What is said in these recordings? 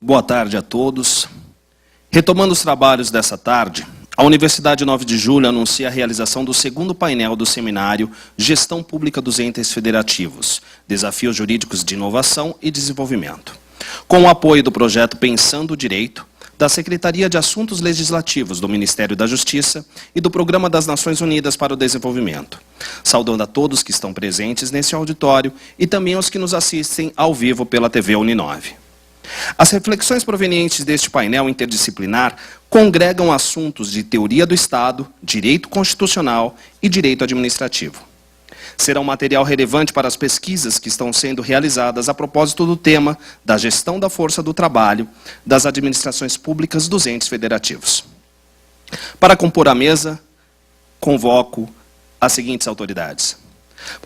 Boa tarde a todos. Retomando os trabalhos dessa tarde, a Universidade 9 de Julho anuncia a realização do segundo painel do seminário Gestão Pública dos Entes Federativos, Desafios Jurídicos de Inovação e Desenvolvimento, com o apoio do projeto Pensando o Direito, da Secretaria de Assuntos Legislativos do Ministério da Justiça e do Programa das Nações Unidas para o Desenvolvimento, saudando a todos que estão presentes nesse auditório e também aos que nos assistem ao vivo pela TV Uninove. As reflexões provenientes deste painel interdisciplinar congregam assuntos de teoria do Estado, direito constitucional e direito administrativo. Será um material relevante para as pesquisas que estão sendo realizadas a propósito do tema da gestão da força do trabalho das administrações públicas dos entes federativos. Para compor a mesa, convoco as seguintes autoridades.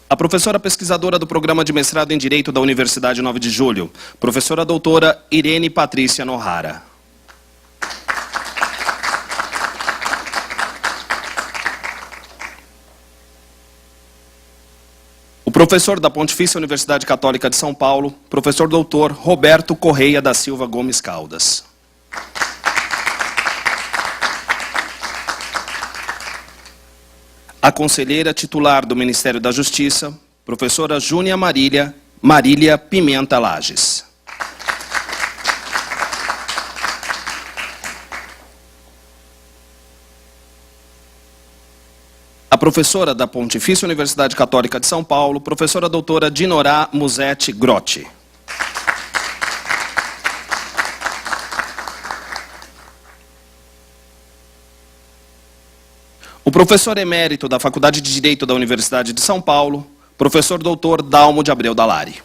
A professora pesquisadora do Programa de Mestrado em Direito da Universidade 9 de Julho, professora doutora Irene Patrícia Nohara. O professor da Pontifícia Universidade Católica de São Paulo, professor doutor Roberto Correia da Silva Gomes Caldas. A conselheira titular do Ministério da Justiça, professora Júnia Marília Pimenta Lages. A professora da Pontifícia Universidade Católica de São Paulo, professora doutora Dinorá Musetti Grotti. O professor emérito da Faculdade de Direito da Universidade de São Paulo, professor doutor Dalmo de Abreu Dalari.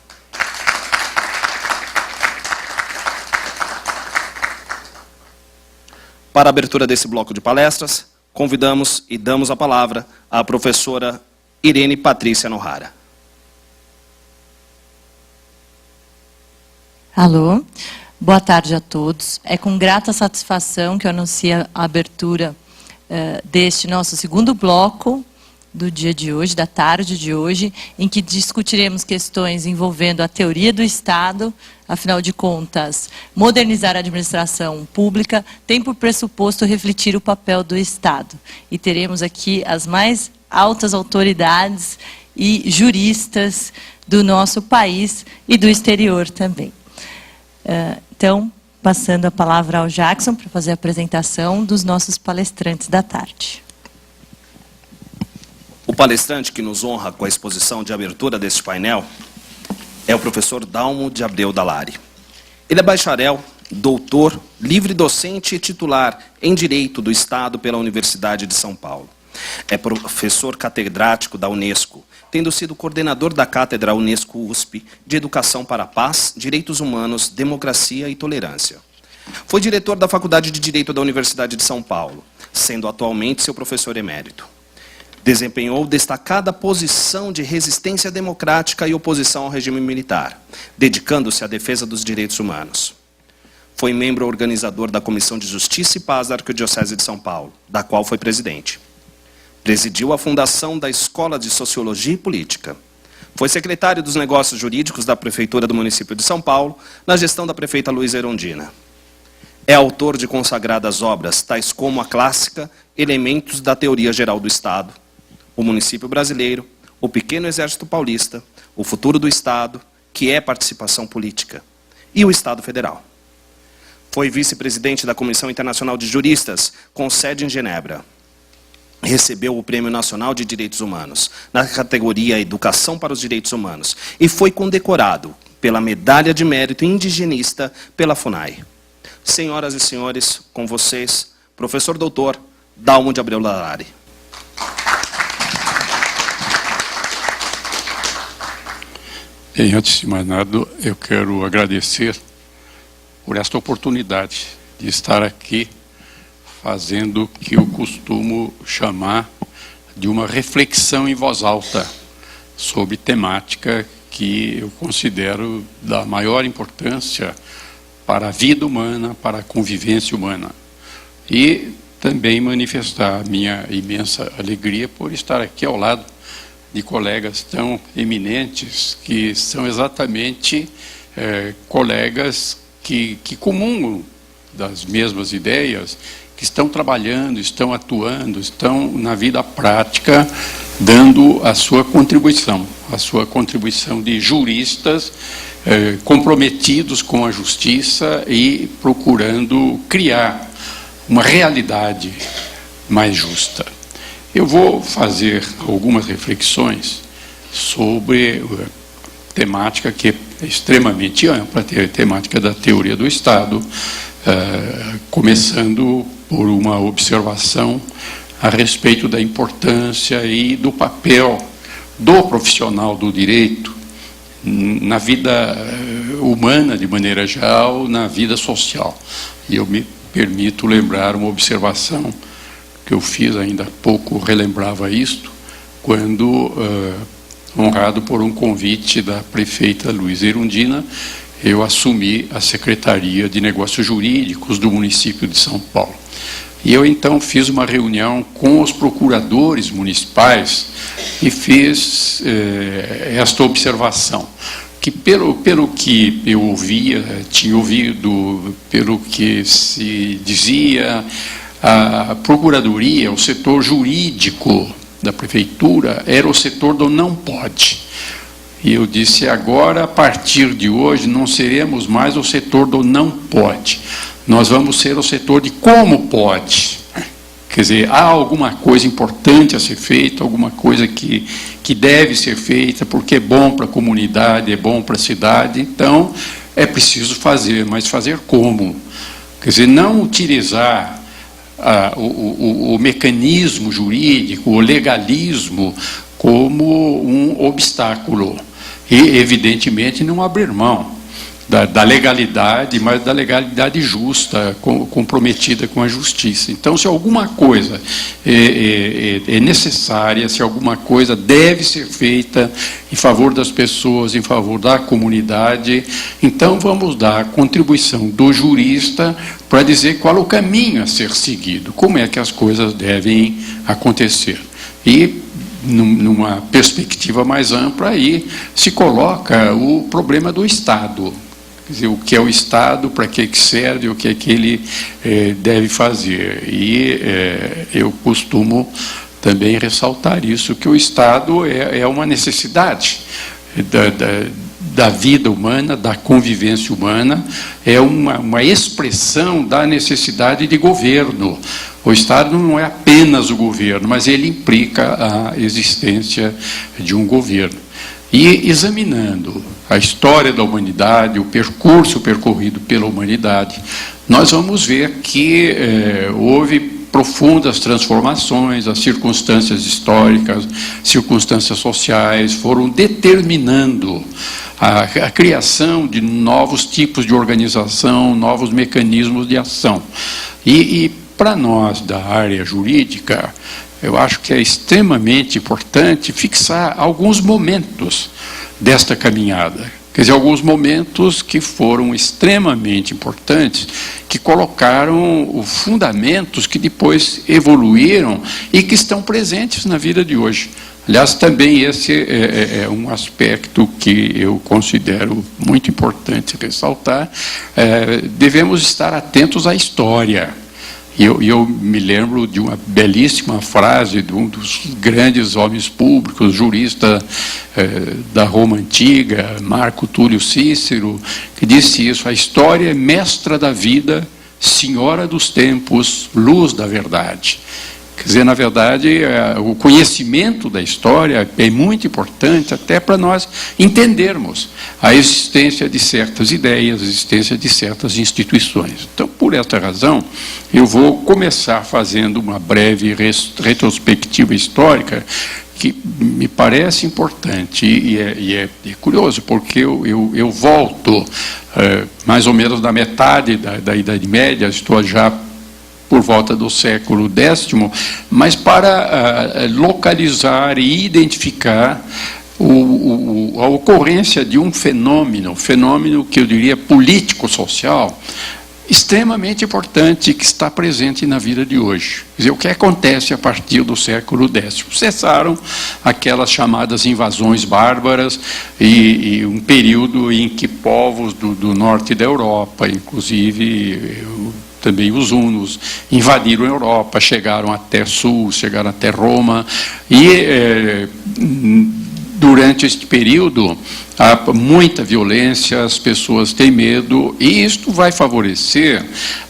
Para a abertura desse bloco de palestras, convidamos e damos a palavra à professora Irene Patrícia Nohara. Alô, boa tarde a todos. É com grata satisfação que eu anuncio a abertura deste nosso segundo bloco do dia de hoje, da tarde de hoje, em que discutiremos questões envolvendo a teoria do Estado. Afinal de contas, modernizar a administração pública tem por pressuposto refletir o papel do Estado. E teremos aqui as mais altas autoridades e juristas do nosso país e do exterior também. Então, passando a palavra ao Jackson para fazer a apresentação dos nossos palestrantes da tarde. O palestrante que nos honra com a exposição de abertura deste painel é o professor Dalmo de Abreu Dalari. Ele é bacharel, doutor, livre docente e titular em Direito do Estado pela Universidade de São Paulo. É professor catedrático da Unesco, tendo sido coordenador da Cátedra Unesco-USP de Educação para a Paz, Direitos Humanos, Democracia e Tolerância. Foi diretor da Faculdade de Direito da Universidade de São Paulo, sendo atualmente seu professor emérito. Desempenhou destacada posição de resistência democrática e oposição ao regime militar, dedicando-se à defesa dos direitos humanos. Foi membro organizador da Comissão de Justiça e Paz da Arquidiocese de São Paulo, da qual foi presidente. Presidiu a fundação da Escola de Sociologia e Política. Foi secretário dos Negócios Jurídicos da Prefeitura do município de São Paulo, na gestão da prefeita Luísa Erundina. É autor de consagradas obras, tais como a clássica Elementos da Teoria Geral do Estado, O Município Brasileiro, O Pequeno Exército Paulista, O Futuro do Estado, que é Participação Política, e o Estado Federal. Foi vice-presidente da Comissão Internacional de Juristas, com sede em Genebra. Recebeu o Prêmio Nacional de Direitos Humanos, na categoria Educação para os Direitos Humanos, e foi condecorado pela Medalha de Mérito Indigenista pela FUNAI. Senhoras e senhores, com vocês, professor doutor Dalmo de Abreu Dalari. Bem, antes de mais nada, eu quero agradecer por esta oportunidade de estar aqui fazendo o que eu costumo chamar de uma reflexão em voz alta sobre temática que eu considero da maior importância para a vida humana, para a convivência humana. E também manifestar a minha imensa alegria por estar aqui ao lado de colegas tão eminentes que são exatamente colegas que comungam das mesmas ideias, que estão trabalhando, estão atuando, estão na vida prática, dando a sua contribuição de juristas comprometidos com a justiça e procurando criar uma realidade mais justa. Eu vou fazer algumas reflexões sobre temática que é extremamente ampla, a temática da teoria do Estado, começando por uma observação a respeito da importância e do papel do profissional do direito na vida humana, de maneira geral, na vida social. E eu me permito lembrar uma observação que eu fiz ainda há pouco, relembrava isto, quando, honrado por um convite da prefeita Luísa Erundina, eu assumi a Secretaria de Negócios Jurídicos do município de São Paulo. E eu, então, fiz uma reunião com os procuradores municipais e fiz esta observação, que pelo que eu ouvia, tinha ouvido, pelo que se dizia, a procuradoria, o setor jurídico da prefeitura, era o setor do não pode. E eu disse, agora, a partir de hoje, não seremos mais o setor do não pode. Nós vamos ser o setor de como pode. Quer dizer, há alguma coisa importante a ser feita, alguma coisa que deve ser feita, porque é bom para a comunidade, é bom para a cidade, então é preciso fazer, mas fazer como? Quer dizer, não utilizar o mecanismo jurídico, o legalismo, como um obstáculo. E, evidentemente, não abrir mão da legalidade, mas da legalidade justa, comprometida com a justiça. Então, se alguma coisa é necessária, se alguma coisa deve ser feita em favor das pessoas, em favor da comunidade, então vamos dar a contribuição do jurista para dizer qual o caminho a ser seguido, como é que as coisas devem acontecer. E, numa perspectiva mais ampla, aí se coloca o problema do Estado. Quer dizer, o que é o Estado, para que serve, o que é que ele deve fazer. E eu costumo também ressaltar isso, que o Estado é uma necessidade da vida humana, da convivência humana, é uma expressão da necessidade de governo. O Estado não é apenas o governo, mas ele implica a existência de um governo. E examinando a história da humanidade, o percurso percorrido pela humanidade, nós vamos ver que houve profundas transformações, as circunstâncias históricas, circunstâncias sociais foram determinando a criação de novos tipos de organização, novos mecanismos de ação. E para nós da área jurídica, eu acho que é extremamente importante fixar alguns momentos desta caminhada. Quer dizer, alguns momentos que foram extremamente importantes, que colocaram fundamentos que depois evoluíram e que estão presentes na vida de hoje. Aliás, também esse é um aspecto que eu considero muito importante ressaltar. Devemos estar atentos à história. E eu me lembro de uma belíssima frase de um dos grandes homens públicos, jurista da Roma Antiga, Marco Túlio Cícero, que disse isso: a história é mestra da vida, senhora dos tempos, luz da verdade. Quer dizer, na verdade, o conhecimento da história é muito importante até para nós entendermos a existência de certas ideias, a existência de certas instituições. Então, por esta razão, eu vou começar fazendo uma breve retrospectiva histórica que me parece importante e é curioso, porque eu volto mais ou menos na metade da Idade Média, estou já por volta do século X, mas para localizar e identificar a ocorrência de um fenômeno que eu diria político-social, extremamente importante que está presente na vida de hoje. Quer dizer, o que acontece a partir do século X? Cessaram aquelas chamadas invasões bárbaras e um período em que povos do norte da Europa, inclusive também os hunos, invadiram a Europa, chegaram até sul, chegaram até Roma, e durante este período há muita violência, as pessoas têm medo, e isto vai favorecer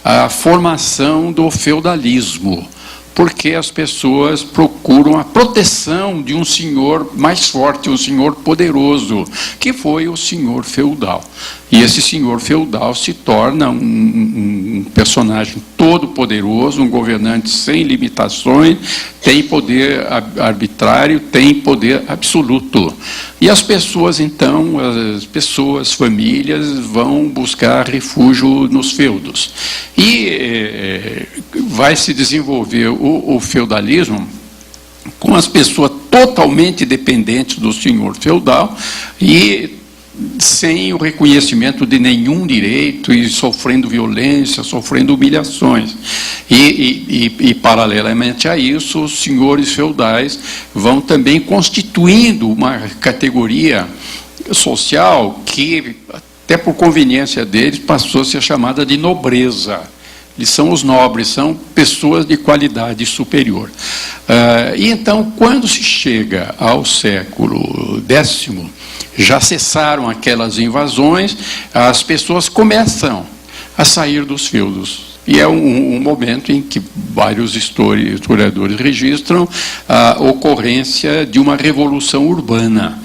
a formação do feudalismo, porque as pessoas procuram a proteção de um senhor mais forte, um senhor poderoso, que foi o senhor feudal. E esse senhor feudal se torna um personagem todo poderoso, um governante sem limitações, tem poder arbitrário, tem poder absoluto. E as pessoas, então, famílias, vão buscar refúgio nos feudos. E vai se desenvolver o feudalismo com as pessoas totalmente dependentes do senhor feudal e sem o reconhecimento de nenhum direito e sofrendo violência, sofrendo humilhações. E paralelamente a isso, os senhores feudais vão também constituindo uma categoria social que, até por conveniência deles, passou a ser chamada de nobreza. Eles são os nobres, são pessoas de qualidade superior. E então, quando se chega ao século X, já cessaram aquelas invasões, as pessoas começam a sair dos feudos. E é um momento em que vários historiadores registram a ocorrência de uma revolução urbana.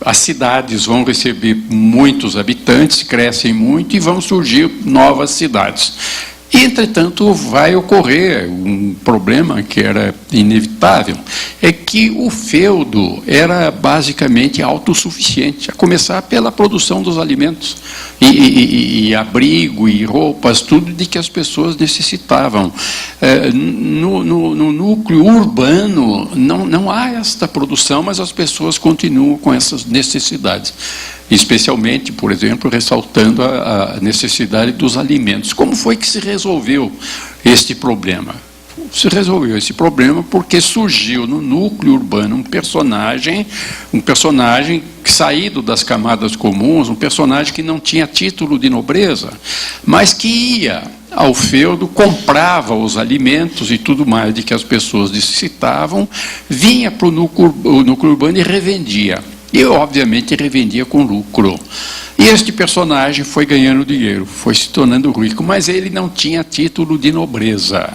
As cidades vão receber muitos habitantes, crescem muito e vão surgir novas cidades. E, entretanto, vai ocorrer um problema que era inevitável, é que o feudo era basicamente autossuficiente, a começar pela produção dos alimentos, e abrigo, e roupas, tudo de que as pessoas necessitavam. No núcleo urbano não há esta produção, mas as pessoas continuam com essas necessidades. Especialmente, por exemplo, ressaltando a necessidade dos alimentos. Como foi que se resolveu este problema? Se resolveu esse problema porque surgiu no núcleo urbano um personagem saído das camadas comuns, um personagem que não tinha título de nobreza, mas que ia ao feudo, comprava os alimentos e tudo mais de que as pessoas necessitavam, vinha para o núcleo urbano e revendia. E, obviamente, revendia com lucro. E este personagem foi ganhando dinheiro, foi se tornando rico, mas ele não tinha título de nobreza.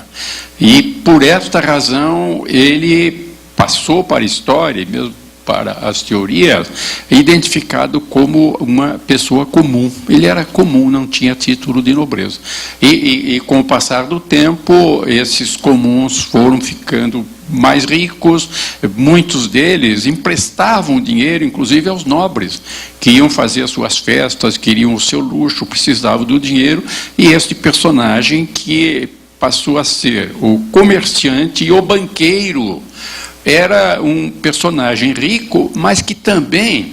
E, por esta razão, ele passou para a história, mesmo para as teorias, identificado como uma pessoa comum. Ele era comum, não tinha título de nobreza. E com o passar do tempo, esses comuns foram ficando mais ricos, muitos deles emprestavam dinheiro, inclusive aos nobres, que iam fazer as suas festas, queriam o seu luxo, precisavam do dinheiro, e este personagem que passou a ser o comerciante e o banqueiro, era um personagem rico, mas que também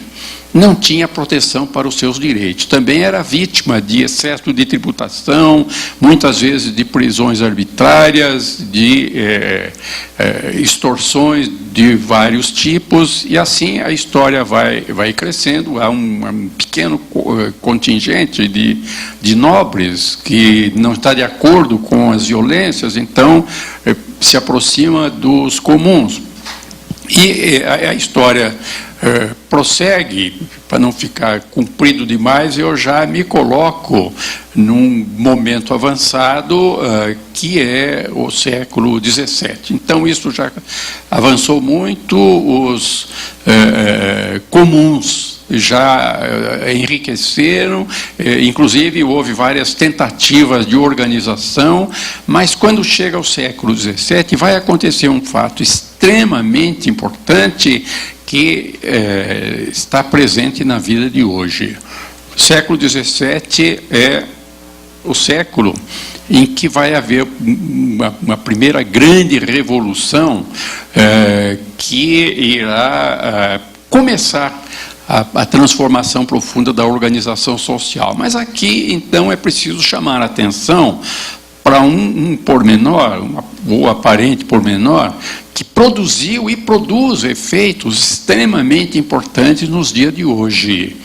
não tinha proteção para os seus direitos. Também era vítima de excesso de tributação, muitas vezes de prisões arbitrárias, de extorsões de vários tipos, e assim a história vai crescendo. Há um pequeno contingente de nobres que não está de acordo com as violências, então se aproxima dos comuns. E a história prossegue, para não ficar comprido demais, eu já me coloco num momento avançado, que é o século XVII. Então, isso já avançou muito, os comuns já enriqueceram, inclusive houve várias tentativas de organização, mas quando chega ao século XVII, vai acontecer um fato extremamente importante que está presente na vida de hoje. O século XVII é o século em que vai haver uma primeira grande revolução que irá começar a transformação profunda da organização social. Mas aqui, então, é preciso chamar a atenção para um pormenor, ou aparente pormenor, que produziu e produz efeitos extremamente importantes nos dias de hoje.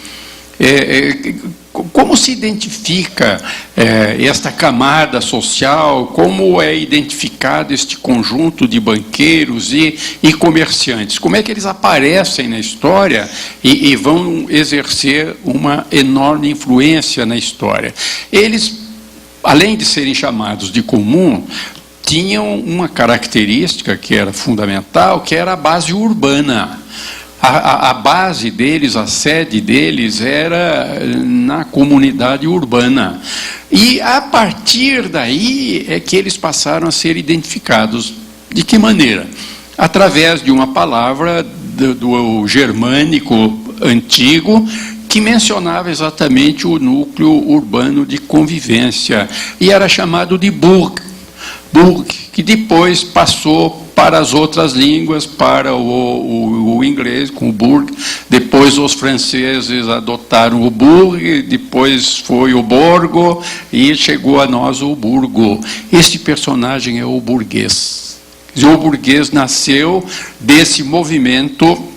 Como se identifica esta camada social, como é identificado este conjunto de banqueiros e comerciantes? Como é que eles aparecem na história e vão exercer uma enorme influência na história? Eles, além de serem chamados de comum, tinham uma característica que era fundamental, que era a base urbana. A base deles, a sede deles era na comunidade urbana. E a partir daí é que eles passaram a ser identificados. De que maneira? Através de uma palavra do germânico antigo, que mencionava exatamente o núcleo urbano de convivência, e era chamado de Burg, que depois passou para as outras línguas, para o inglês, com o Burg, depois os franceses adotaram o Burg, depois foi o Borgo, e chegou a nós o Burgo. Esse personagem é o burguês. O burguês nasceu desse movimento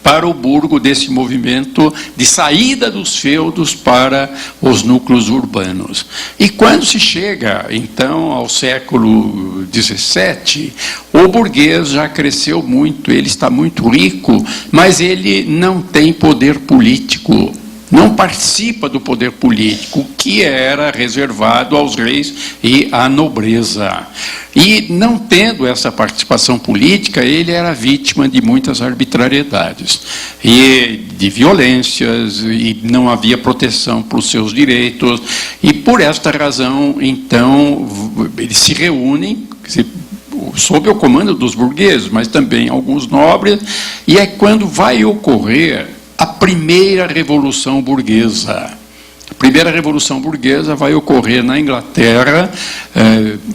para o Burgo, desse movimento de saída dos feudos para os núcleos urbanos. E quando se chega, então, ao século XVII, o burguês já cresceu muito, ele está muito rico, mas ele não tem poder político, não participa do poder político, que era reservado aos reis e à nobreza. E, não tendo essa participação política, ele era vítima de muitas arbitrariedades, e de violências, e não havia proteção para os seus direitos, e por esta razão, então, eles se reúnem, sob o comando dos burgueses, mas também alguns nobres, e é quando vai ocorrer a primeira revolução burguesa. A primeira revolução burguesa vai ocorrer na Inglaterra,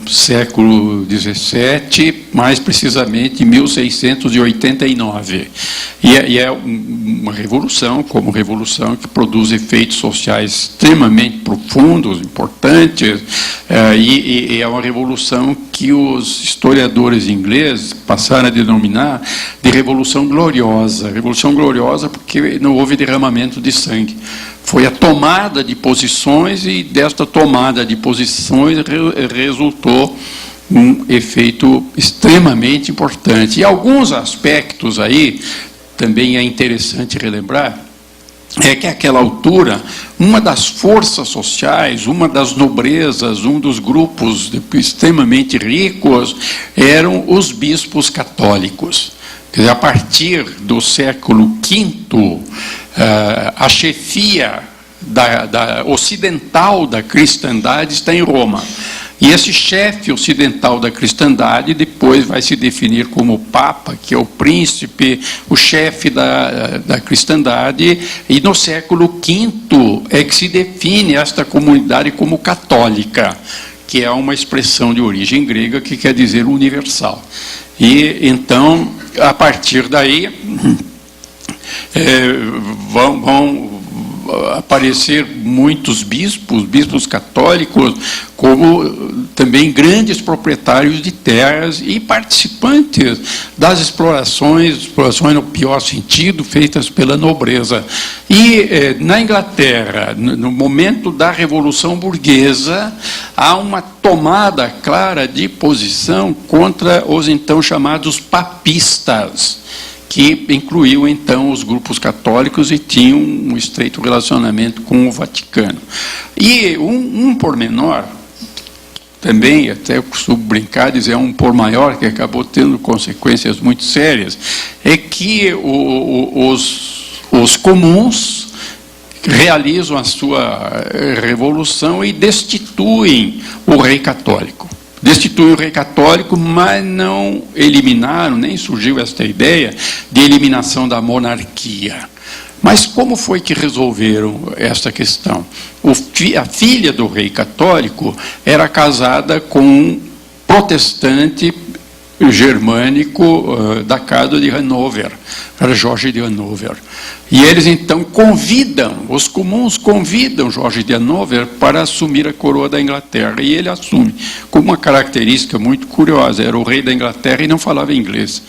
século XVII, mais precisamente em 1689. E é uma revolução, como revolução que produz efeitos sociais extremamente profundos, importantes, e é uma revolução que os historiadores ingleses passaram a denominar de Revolução Gloriosa. Revolução Gloriosa porque não houve derramamento de sangue. Foi a tomada de posições, e desta tomada de posições resultou um efeito extremamente importante. E alguns aspectos aí, também é interessante relembrar, é que àquela altura, uma das forças sociais, uma das nobrezas, um dos grupos extremamente ricos, eram os bispos católicos. Quer dizer, a partir do século V, a chefia ocidental da cristandade está em Roma. E esse chefe ocidental da cristandade depois vai se definir como o Papa, que é o príncipe, o chefe da cristandade, e no século V é que se define esta comunidade como católica, que é uma expressão de origem grega que quer dizer universal. E então, a partir daí, vão aparecer muitos bispos católicos, como também grandes proprietários de terras e participantes das explorações no pior sentido, feitas pela nobreza. E na Inglaterra, no momento da Revolução Burguesa, há uma tomada clara de posição contra os então chamados papistas, que incluiu, então, os grupos católicos e tinham um estreito relacionamento com o Vaticano. E um pormenor, também, até eu costumo brincar, dizer um por maior, que acabou tendo consequências muito sérias, é que os comuns realizam a sua revolução e destituem o rei católico. Destituem o rei católico, mas não eliminaram, nem surgiu esta ideia de eliminação da monarquia. Mas como foi que resolveram esta questão? A filha do rei católico era casada com um protestante germânico da casa de Hanover, era Jorge de Hanover. E eles então convidam, os comuns convidam Jorge de Hanover para assumir a coroa da Inglaterra, e ele assume, com uma característica muito curiosa, era o rei da Inglaterra e não falava inglês.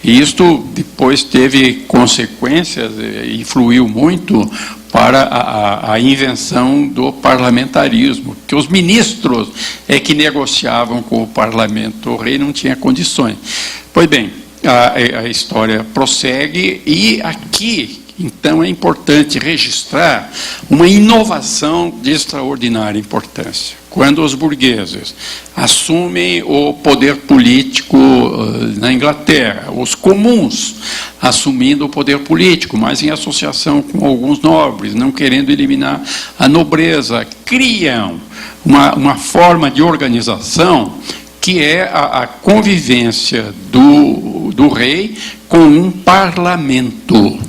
E isto depois teve consequências, influiu muito para a invenção do parlamentarismo, que os ministros é que negociavam com o parlamento, o rei não tinha condições. Pois bem, a história prossegue, e aqui, então, é importante registrar uma inovação de extraordinária importância. Quando os burgueses assumem o poder político na Inglaterra, os comuns assumindo o poder político, mas em associação com alguns nobres, não querendo eliminar a nobreza, criam uma forma de organização que é a convivência do rei com um parlamento.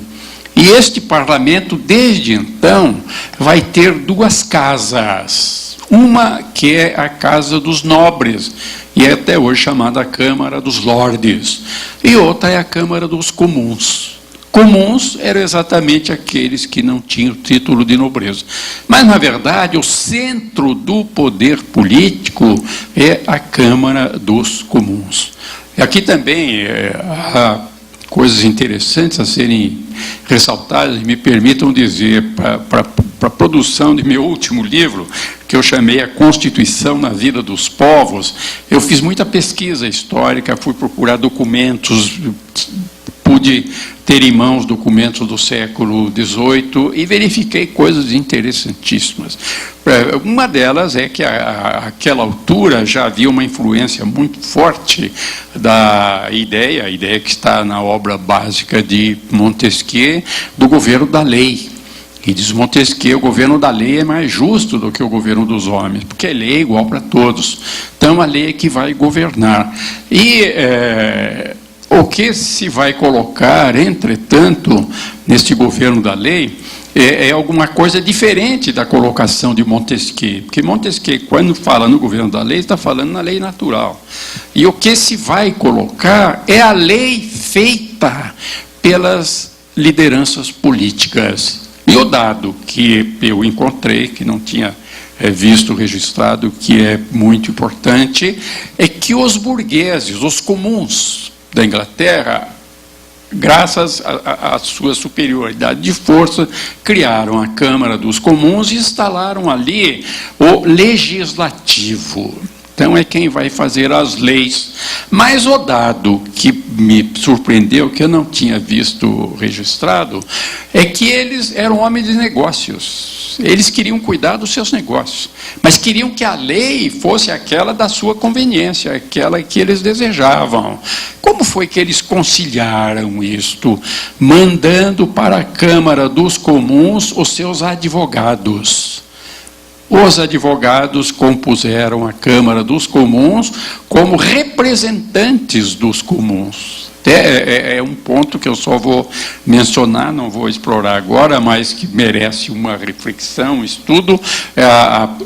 E este parlamento, desde então, vai ter duas casas. Uma que é a Casa dos Nobres, e é até hoje chamada a Câmara dos Lordes. E outra é a Câmara dos Comuns. Comuns eram exatamente aqueles que não tinham título de nobreza. Mas, na verdade, o centro do poder político é a Câmara dos Comuns. E aqui também há coisas interessantes a serem ressaltadas, me permitam dizer, para a produção de meu último livro, que eu chamei A Constituição na Vida dos Povos, eu fiz muita pesquisa histórica, fui procurar documentos, pude ter em mãos documentos do século XVIII e verifiquei coisas interessantíssimas. Uma delas é que, àquela altura, já havia uma influência muito forte da ideia, a ideia que está na obra básica de Montesquieu, do governo da lei. E diz Montesquieu, o governo da lei é mais justo do que o governo dos homens, porque a lei é igual para todos. Então, a lei é que vai governar. E o que se vai colocar, entretanto, neste governo da lei, é alguma coisa diferente da colocação de Montesquieu. Porque Montesquieu, quando fala no governo da lei, está falando na lei natural. E o que se vai colocar é a lei feita pelas lideranças políticas. E o dado que eu encontrei, que não tinha visto registrado, que é muito importante, é que os burgueses, os comuns da Inglaterra, graças à sua superioridade de força, criaram a Câmara dos Comuns e instalaram ali o legislativo. Então, é quem vai fazer as leis. Mas o dado que me surpreendeu, que eu não tinha visto registrado, é que eles eram homens de negócios. Eles queriam cuidar dos seus negócios, mas queriam que a lei fosse aquela da sua conveniência, aquela que eles desejavam. Como foi que eles conciliaram isto? Mandando para a Câmara dos Comuns os seus advogados. Os advogados compuseram a Câmara dos Comuns como representantes dos comuns. É um ponto que eu só vou mencionar, não vou explorar agora, mas que merece uma reflexão, estudo.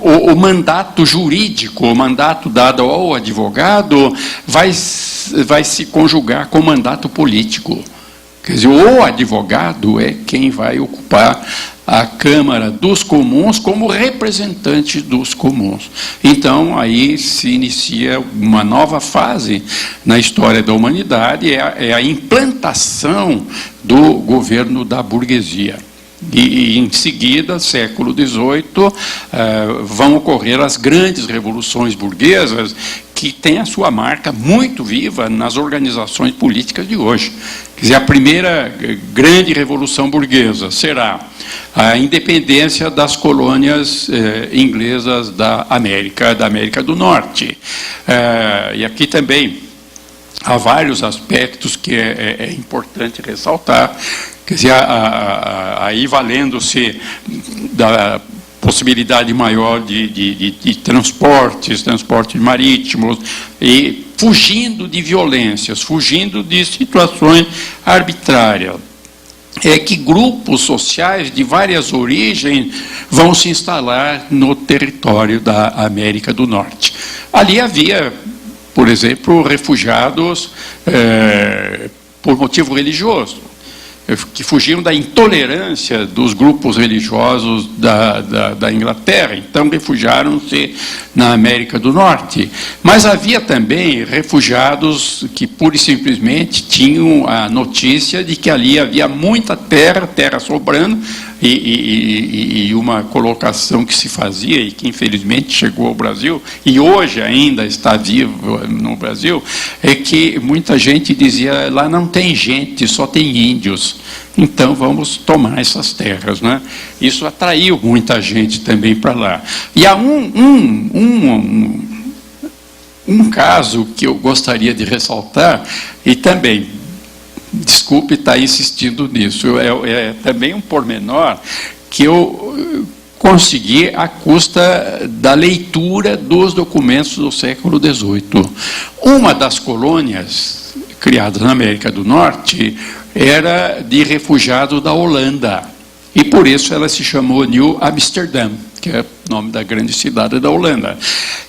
O mandato jurídico, o mandato dado ao advogado, vai se conjugar com o mandato político. Quer dizer, o advogado é quem vai ocupar a Câmara dos Comuns como representante dos comuns. Então, aí se inicia uma nova fase na história da humanidade, é a implantação do governo da burguesia. E em seguida, século XVIII, vão ocorrer as grandes revoluções burguesas, que têm a sua marca muito viva nas organizações políticas de hoje. Quer dizer, a primeira grande revolução burguesa será a independência das colônias inglesas da América do Norte. E aqui também há vários aspectos que é importante ressaltar. Quer dizer, aí valendo-se da possibilidade maior de transportes marítimos, e fugindo de violências, fugindo de situações arbitrárias. É que grupos sociais de várias origens vão se instalar no território da América do Norte. Ali havia por exemplo, refugiados por motivo religioso, que fugiam da intolerância dos grupos religiosos da Inglaterra, então refugiaram-se na América do Norte. Mas havia também refugiados que, pura e simplesmente, tinham a notícia de que ali havia muita terra sobrando, e uma colocação que se fazia, e que infelizmente chegou ao Brasil, e hoje ainda está vivo no Brasil, é que muita gente dizia, lá não tem gente, só tem índios, então vamos tomar essas terras, né? Isso atraiu muita gente também para lá. E há um caso que eu gostaria de ressaltar, e também, desculpe estar insistindo nisso, é também um pormenor que eu consegui à custa da leitura dos documentos do século XVIII. Uma das colônias criadas na América do Norte era de refugiados da Holanda, e por isso ela se chamou New Amsterdam, que é o nome da grande cidade da Holanda.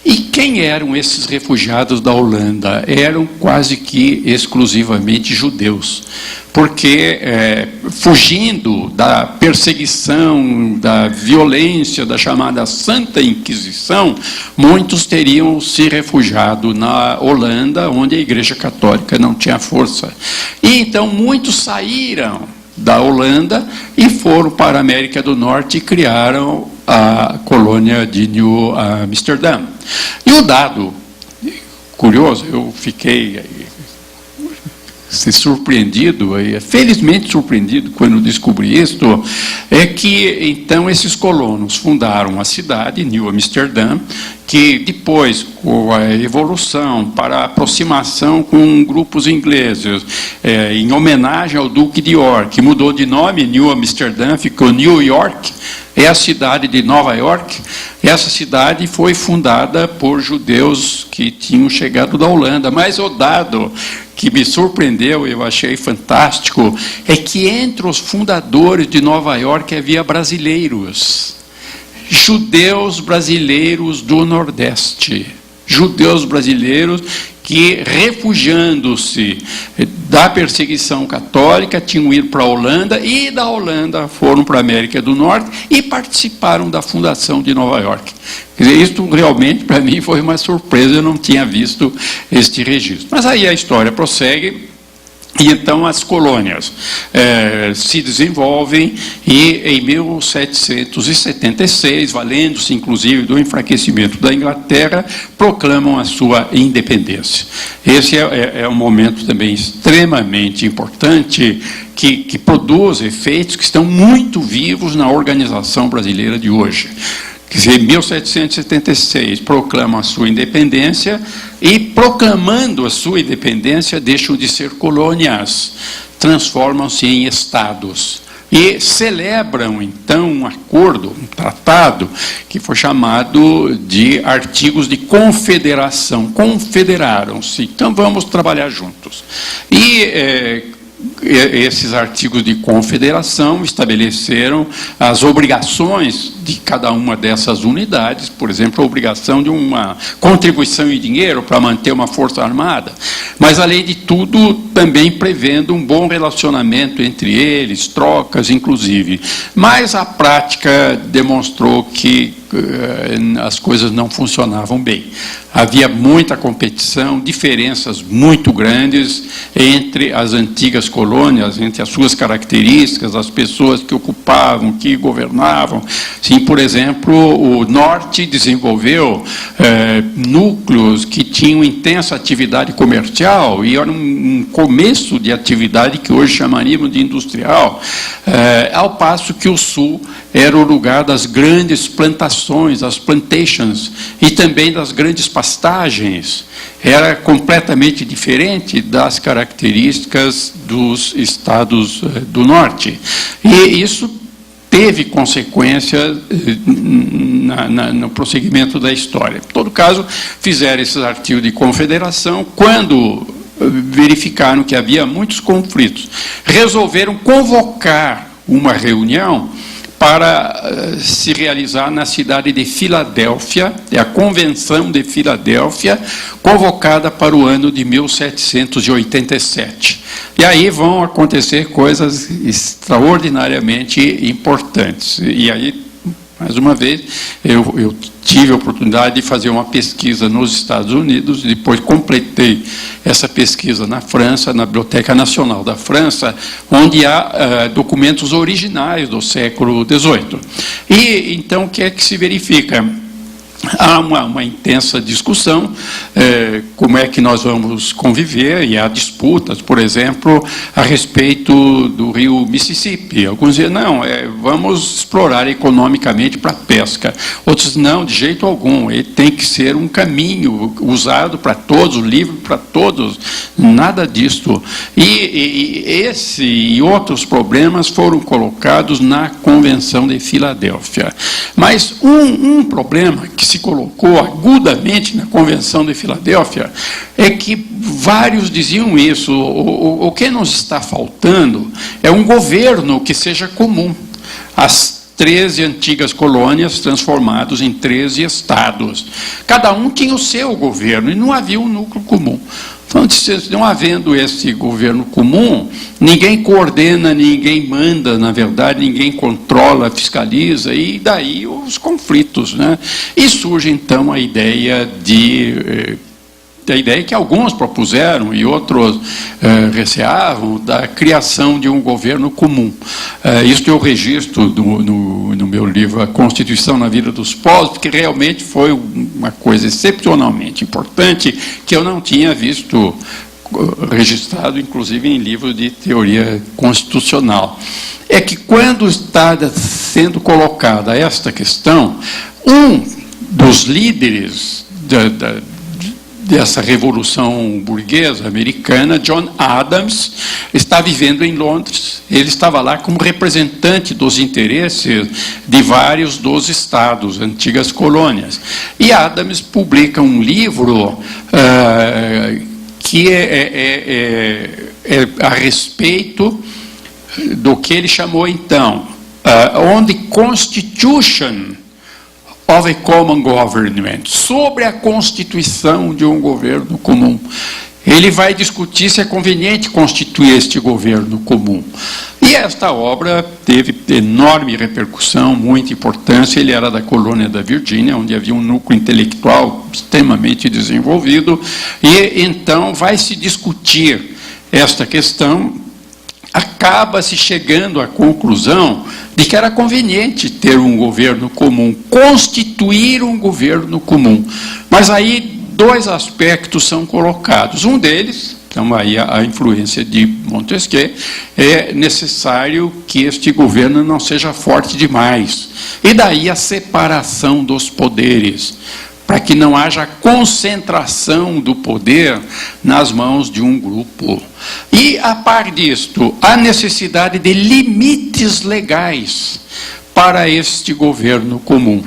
E quem eram esses refugiados da Holanda? Eram quase que exclusivamente judeus, porque fugindo da perseguição, da violência, da chamada Santa Inquisição, muitos teriam se refugiado na Holanda, onde a Igreja Católica não tinha força. E então muitos saíram da Holanda e foram para a América do Norte e criaram a colônia de New Amsterdam. E o dado curioso, eu fiquei surpreendido, felizmente surpreendido quando descobri isto, é que então esses colonos fundaram a cidade, New Amsterdam, que depois, com a evolução para a aproximação com grupos ingleses, em homenagem ao Duque de York, mudou de nome, New Amsterdam, ficou New York, é a cidade de Nova York. Essa cidade foi fundada por judeus que tinham chegado da Holanda, mas o dado que me surpreendeu, eu achei fantástico, é que entre os fundadores de Nova York havia brasileiros, judeus brasileiros do Nordeste, judeus brasileiros que, refugiando-se da perseguição católica, tinham ido para a Holanda, e da Holanda foram para a América do Norte e participaram da fundação de Nova York. Quer dizer, isso realmente para mim foi uma surpresa, eu não tinha visto este registro. Mas aí a história prossegue. E então as colônias se desenvolvem, e em 1776, valendo-se inclusive do enfraquecimento da Inglaterra, proclamam a sua independência. Esse é um momento também extremamente importante, que produz efeitos que estão muito vivos na organização brasileira de hoje. Quer dizer, em 1776 proclamam a sua independência, e proclamando a sua independência deixam de ser colônias, transformam-se em estados. E celebram, então, um acordo, um tratado, que foi chamado de Artigos de Confederação. Confederaram-se, então vamos trabalhar juntos. E esses artigos de confederação estabeleceram as obrigações de cada uma dessas unidades, por exemplo, a obrigação de uma contribuição em dinheiro para manter uma força armada, mas, além de tudo, também prevendo um bom relacionamento entre eles, trocas, inclusive. Mas a prática demonstrou que as coisas não funcionavam bem. Havia muita competição, diferenças muito grandes entre as antigas colônias, entre as suas características, as pessoas que ocupavam, que governavam. Sim, por exemplo, o Norte desenvolveu núcleos que tinham intensa atividade comercial, e era um começo de atividade que hoje chamaríamos de industrial, ao passo que o Sul era o lugar das grandes plantações, as plantations, e também das grandes pastagens. Era completamente diferente das características dos estados do Norte. E isso teve consequência no prosseguimento da história. Em todo caso, fizeram esses artigos de confederação. Quando verificaram que havia muitos conflitos, resolveram convocar uma reunião para se realizar na cidade de Filadélfia, é a Convenção de Filadélfia, convocada para o ano de 1787. E aí vão acontecer coisas extraordinariamente importantes. E aí, mais uma vez, eu tive a oportunidade de fazer uma pesquisa nos Estados Unidos, e depois completei essa pesquisa na França, na Biblioteca Nacional da França, onde há documentos originais do século XVIII. E, então, o que é que se verifica? Há uma intensa discussão, como é que nós vamos conviver, e há disputas, por exemplo, a respeito do rio Mississippi. Alguns dizem, não, vamos explorar economicamente para a pesca. Outros, não, de jeito algum, ele tem que ser um caminho usado para todos, livre para todos, nada disto. E esse e outros problemas foram colocados na Convenção de Filadélfia. Mas um problema que se colocou agudamente na Convenção de Filadélfia é que vários diziam isso, o que nos está faltando é um governo que seja comum. As 13 antigas colônias transformadas em 13 estados. Cada um tinha o seu governo e não havia um núcleo comum. Então, não havendo esse governo comum, ninguém coordena, ninguém manda, na verdade, ninguém controla, fiscaliza, e daí os conflitos, né? E surge, então, a ideia que alguns propuseram e outros receavam da criação de um governo comum. Isso eu registro no meu livro A Constituição na Vida dos Povos, porque realmente foi uma coisa excepcionalmente importante que eu não tinha visto registrado, inclusive, em livros de teoria constitucional. É que quando está sendo colocada esta questão, um dos líderes dessa revolução burguesa americana, John Adams, está vivendo em Londres. Ele estava lá como representante dos interesses de vários dos estados, antigas colônias. E Adams publica um livro que é a respeito do que ele chamou, então, on the Constitution of a Common Government, sobre a constituição de um governo comum. Ele vai discutir se é conveniente constituir este governo comum. E esta obra teve enorme repercussão, muita importância. Ele era da colônia da Virgínia, onde havia um núcleo intelectual extremamente desenvolvido, e então vai se discutir esta questão. Acaba-se chegando à conclusão de que era conveniente ter um governo comum, constituir um governo comum. Mas aí dois aspectos são colocados. Um deles, então aí a influência de Montesquieu, é necessário que este governo não seja forte demais. E daí a separação dos poderes, para que não haja concentração do poder nas mãos de um grupo. E, a par disto, a necessidade de limites legais para este governo comum.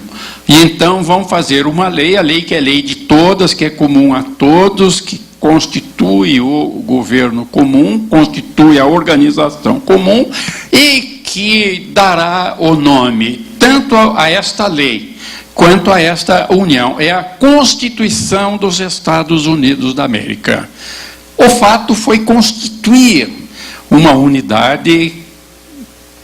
E então vão fazer uma lei, a lei que é lei de todas, que é comum a todos, que constitui o governo comum, constitui a organização comum, e que dará o nome tanto a esta lei quanto a esta união. É a Constituição dos Estados Unidos da América. O fato foi constituir uma unidade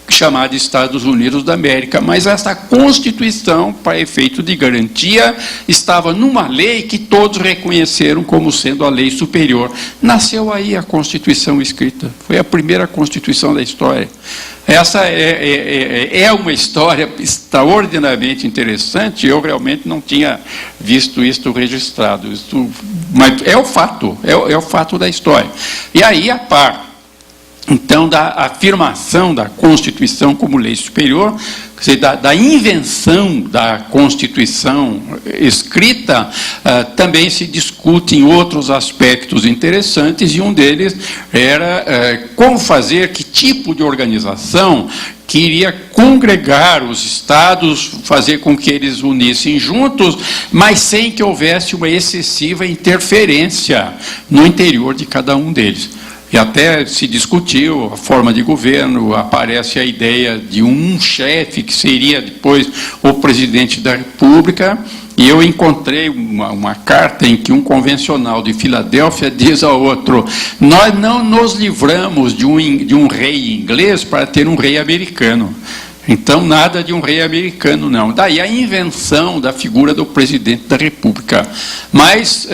chamada Estados Unidos da América, mas essa Constituição, para efeito de garantia, estava numa lei que todos reconheceram como sendo a lei superior. Nasceu aí a Constituição escrita. Foi a primeira Constituição da história. Essa é uma história extraordinariamente interessante. Eu realmente não tinha visto isto registrado. Mas é o fato, é o fato da história. E aí, a par, então, da afirmação da Constituição como lei superior, quer dizer, da invenção da Constituição escrita, também se discutem outros aspectos interessantes, e um deles era como fazer, que tipo de organização que iria congregar os estados, fazer com que eles unissem juntos, mas sem que houvesse uma excessiva interferência no interior de cada um deles. E até se discutiu a forma de governo, aparece a ideia de um chefe que seria depois o presidente da República, e eu encontrei uma carta em que um convencional de Filadélfia diz ao outro: nós não nos livramos de um rei inglês para ter um rei americano. Então, nada de um rei americano, não. Daí a invenção da figura do presidente da República. Mas,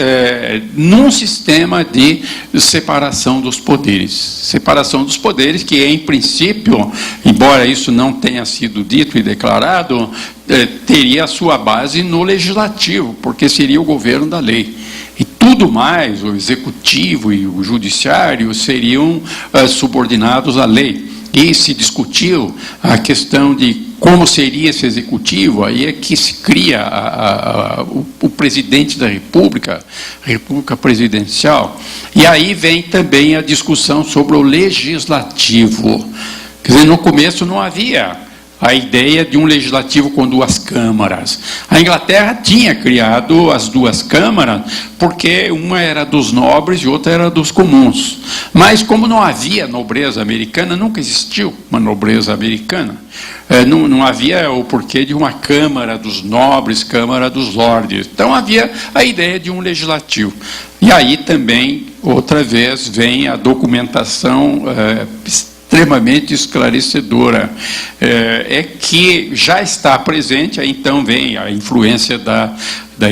num sistema de separação dos poderes. Separação dos poderes que, em princípio, embora isso não tenha sido dito e declarado, teria a sua base no legislativo, porque seria o governo da lei. E tudo mais, o executivo e o judiciário, seriam subordinados à lei. E se discutiu a questão de como seria esse executivo, aí é que se cria o presidente da República presidencial, e aí vem também a discussão sobre o legislativo. Quer dizer, no começo não havia a ideia de um legislativo com duas câmaras. A Inglaterra tinha criado as duas câmaras, porque uma era dos nobres e outra era dos comuns. Mas como não havia nobreza americana, nunca existiu uma nobreza americana, não havia o porquê de uma câmara dos nobres, câmara dos lordes. Então havia a ideia de um legislativo. E aí também, outra vez, vem a documentação extremamente esclarecedora, que já está presente, aí então vem a influência das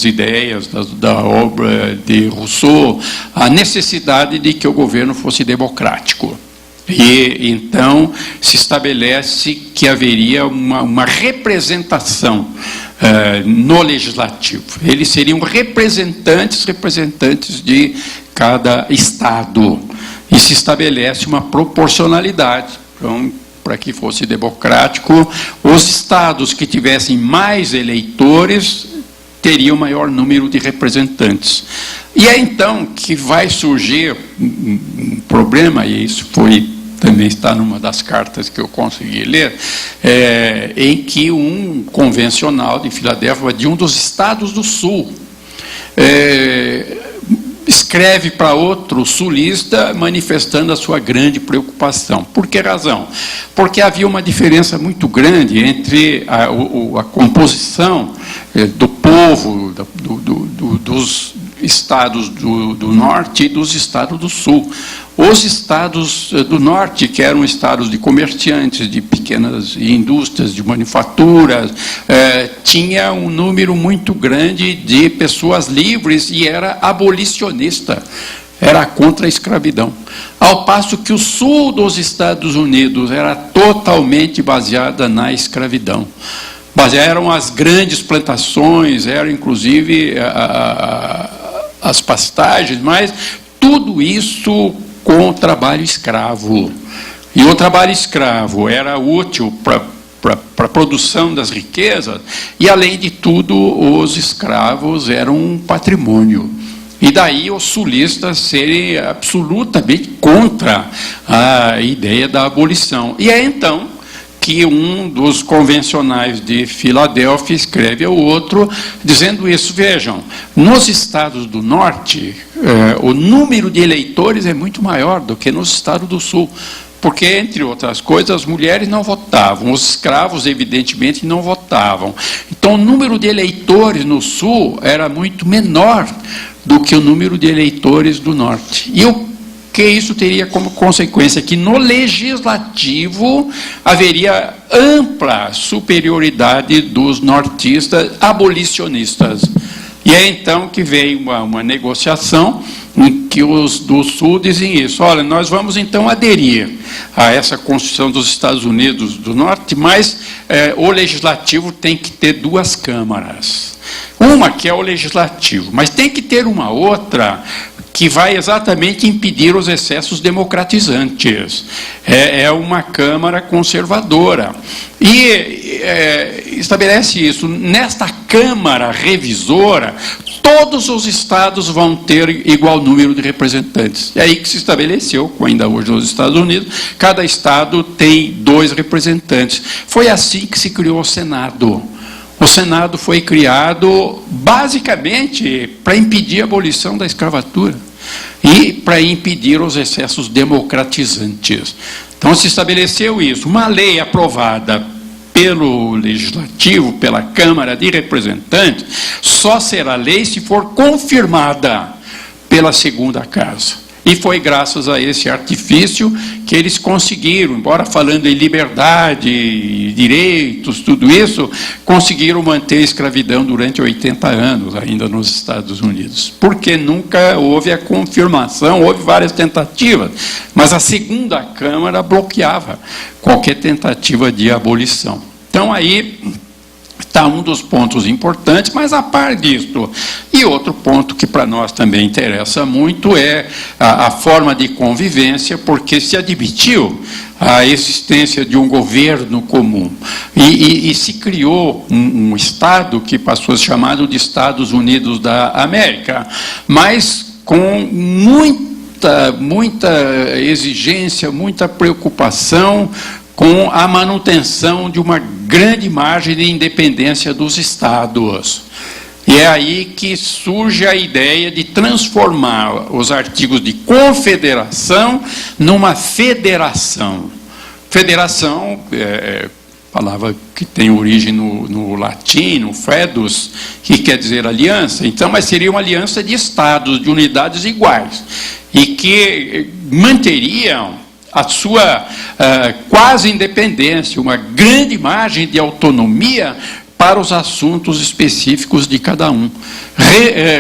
ideias, da obra de Rousseau, a necessidade de que o governo fosse democrático. E então se estabelece que haveria uma representação no legislativo. Eles seriam representantes de cada estado. E se estabelece uma proporcionalidade. Então, para que fosse democrático, os estados que tivessem mais eleitores teriam maior número de representantes. E é então que vai surgir um problema, e isso também está numa das cartas que eu consegui ler, em que um convencional de Filadélfia, de um dos estados do Sul, escreve para outro sulista manifestando a sua grande preocupação. Por que razão? Porque havia uma diferença muito grande entre a composição do povo dos estados do norte e dos estados do sul. Os estados do norte, que eram estados de comerciantes, de pequenas indústrias, de manufaturas, tinha um número muito grande de pessoas livres e era abolicionista, era contra a escravidão. Ao passo que o sul dos Estados Unidos era totalmente baseada na escravidão. Eram as grandes plantações, eram inclusive as pastagens, mas tudo isso com o trabalho escravo. E o trabalho escravo era útil para a produção das riquezas, e, além de tudo, os escravos eram um patrimônio. E daí os sulistas serem absolutamente contra a ideia da abolição. E é então que um dos convencionais de Filadélfia escreve ao outro, dizendo isso: vejam, nos estados do norte, o número de eleitores é muito maior do que nos estados do sul, porque, entre outras coisas, as mulheres não votavam, os escravos, evidentemente, não votavam. Então, o número de eleitores no sul era muito menor do que o número de eleitores do norte. E o que isso teria como consequência? Que no legislativo haveria ampla superioridade dos nortistas abolicionistas. E é então que veio uma negociação em que os do Sul dizem isso: olha, nós vamos então aderir a essa Constituição dos Estados Unidos do Norte, mas o legislativo tem que ter duas câmaras. Uma que é o legislativo, mas tem que ter uma outra que vai exatamente impedir os excessos democratizantes. É uma Câmara conservadora. E estabelece isso. Nesta Câmara revisora, todos os estados vão ter igual número de representantes. É aí que se estabeleceu, ainda hoje nos Estados Unidos, cada estado tem 2 representantes. Foi assim que se criou o Senado. O Senado foi criado basicamente para impedir a abolição da escravatura. e para impedir os excessos democratizantes. Então se estabeleceu isso, uma lei aprovada pelo Legislativo, pela Câmara de Representantes, só será lei se for confirmada pela segunda casa. E foi graças a esse artifício que eles conseguiram, embora falando em liberdade, direitos, tudo isso, conseguiram manter a escravidão durante 80 anos, ainda nos Estados Unidos. Porque nunca houve a confirmação, houve várias tentativas, mas a segunda Câmara bloqueava qualquer tentativa de abolição. Então, aí está um dos pontos importantes, mas a par disso. E outro ponto que para nós também interessa muito é a forma de convivência, porque se admitiu a existência de um governo comum e se criou um Estado que passou a ser chamado de Estados Unidos da América, mas com muita exigência, muita preocupação com a manutenção de uma grande margem de independência dos estados. E é aí que surge a ideia de transformar os artigos de confederação numa federação. Federação, palavra que tem origem no latim, no fedus, que quer dizer aliança. Então, mas seria uma aliança de estados, de unidades iguais, e que manteriam a sua quase independência, uma grande margem de autonomia para os assuntos específicos de cada um,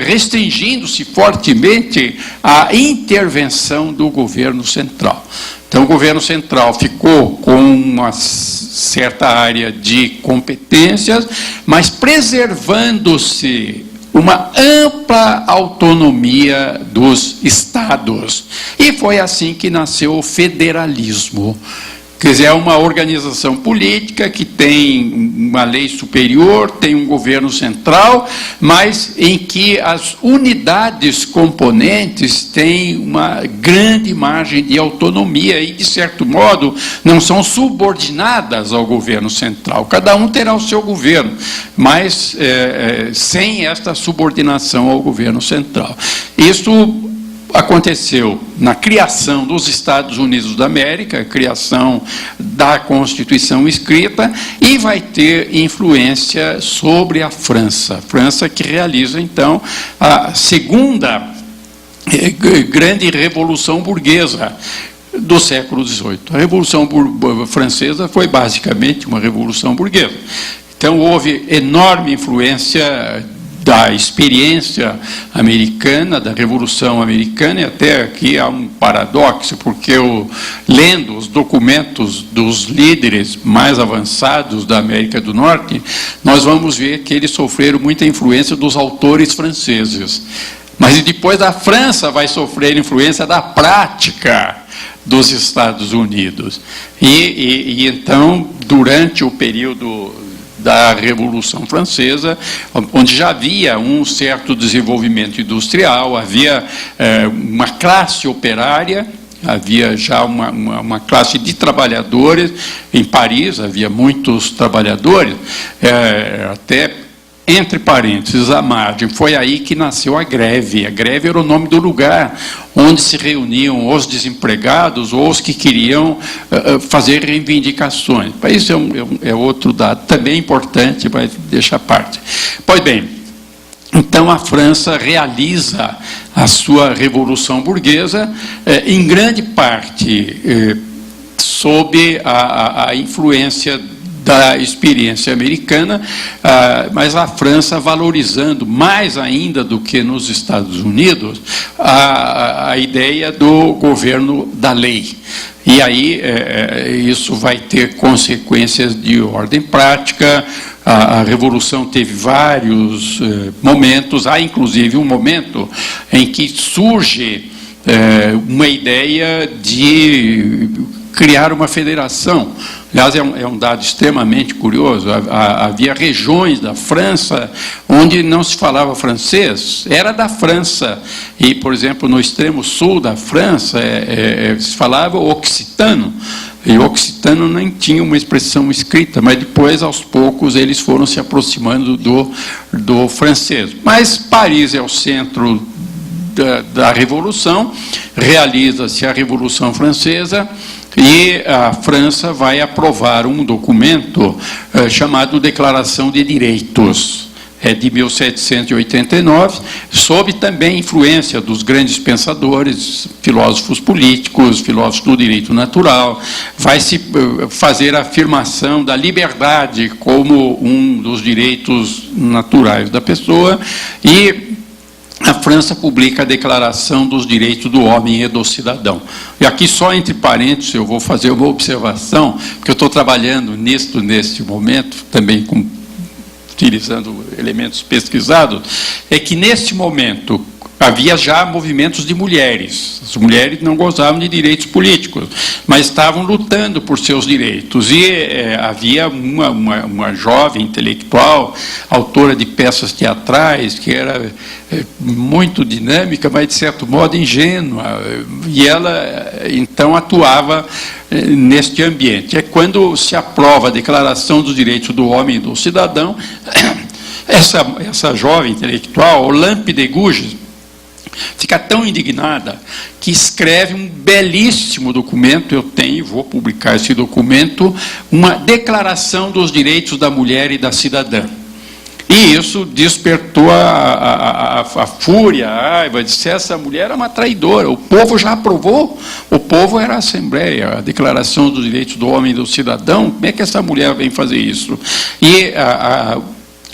restringindo-se fortemente a intervenção do governo central. Então, o governo central ficou com uma certa área de competências, mas preservando-se uma ampla autonomia dos estados. E foi assim que nasceu o federalismo. Quer dizer, é uma organização política que tem uma lei superior, tem um governo central, mas em que as unidades componentes têm uma grande margem de autonomia e, de certo modo, não são subordinadas ao governo central. Cada um terá o seu governo, mas sem esta subordinação ao governo central. Isso aconteceu na criação dos Estados Unidos da América, a criação da Constituição escrita, e vai ter influência sobre a França. França que realiza, então, a segunda grande revolução burguesa do século XVIII. A Revolução Francesa foi basicamente uma revolução burguesa. Então, houve enorme influência da experiência americana, da Revolução Americana, e até aqui há um paradoxo, porque lendo os documentos dos líderes mais avançados da América do Norte, nós vamos ver que eles sofreram muita influência dos autores franceses. Mas depois a França vai sofrer influência da prática dos Estados Unidos. E então, durante o período da Revolução Francesa, onde já havia um certo desenvolvimento industrial, havia uma classe operária, havia já uma classe de trabalhadores. Em Paris havia muitos trabalhadores, até entre parênteses, à margem, foi aí que nasceu a greve. A greve era o nome do lugar onde se reuniam os desempregados ou os que queriam fazer reivindicações. Isso é outro dado também importante, mas deixa à parte. Pois bem, então a França realiza a sua Revolução Burguesa, em grande parte sob a influência da experiência americana, mas a França valorizando mais ainda do que nos Estados Unidos a ideia do governo da lei. E aí isso vai ter consequências de ordem prática. A Revolução teve vários momentos, há inclusive um momento em que surge uma ideia de criar uma federação. Aliás, é um dado extremamente curioso. Havia regiões da França onde não se falava francês, era da França. E, por exemplo, no extremo sul da França, se falava occitano. E o occitano nem tinha uma expressão escrita, mas depois, aos poucos, eles foram se aproximando do francês. Mas Paris é o centro da Revolução, realiza-se a Revolução Francesa, e a França vai aprovar um documento chamado Declaração de Direitos, de 1789, sob também influência dos grandes pensadores, filósofos políticos, filósofos do direito natural. Vai se fazer a afirmação da liberdade como um dos direitos naturais da pessoa, e a França publica a Declaração dos Direitos do Homem e do Cidadão. E aqui, só entre parênteses, eu vou fazer uma observação, porque eu estou trabalhando neste momento, também utilizando elementos pesquisados, é que, neste momento, havia já movimentos de mulheres. As mulheres não gozavam de direitos políticos, mas estavam lutando por seus direitos. E havia uma jovem intelectual, autora de peças teatrais, que era muito dinâmica, mas, de certo modo, ingênua. E ela, então, atuava neste ambiente. É quando se aprova a Declaração dos Direitos do Homem e do Cidadão, essa jovem intelectual, Olympe de Gouges, fica tão indignada que escreve um belíssimo documento. Vou publicar esse documento, uma Declaração dos Direitos da Mulher e da Cidadã. E isso despertou a fúria, a raiva, disse: essa mulher é uma traidora, o povo já aprovou, o povo era a Assembleia, a Declaração dos Direitos do Homem e do Cidadão, como é que essa mulher vem fazer isso? E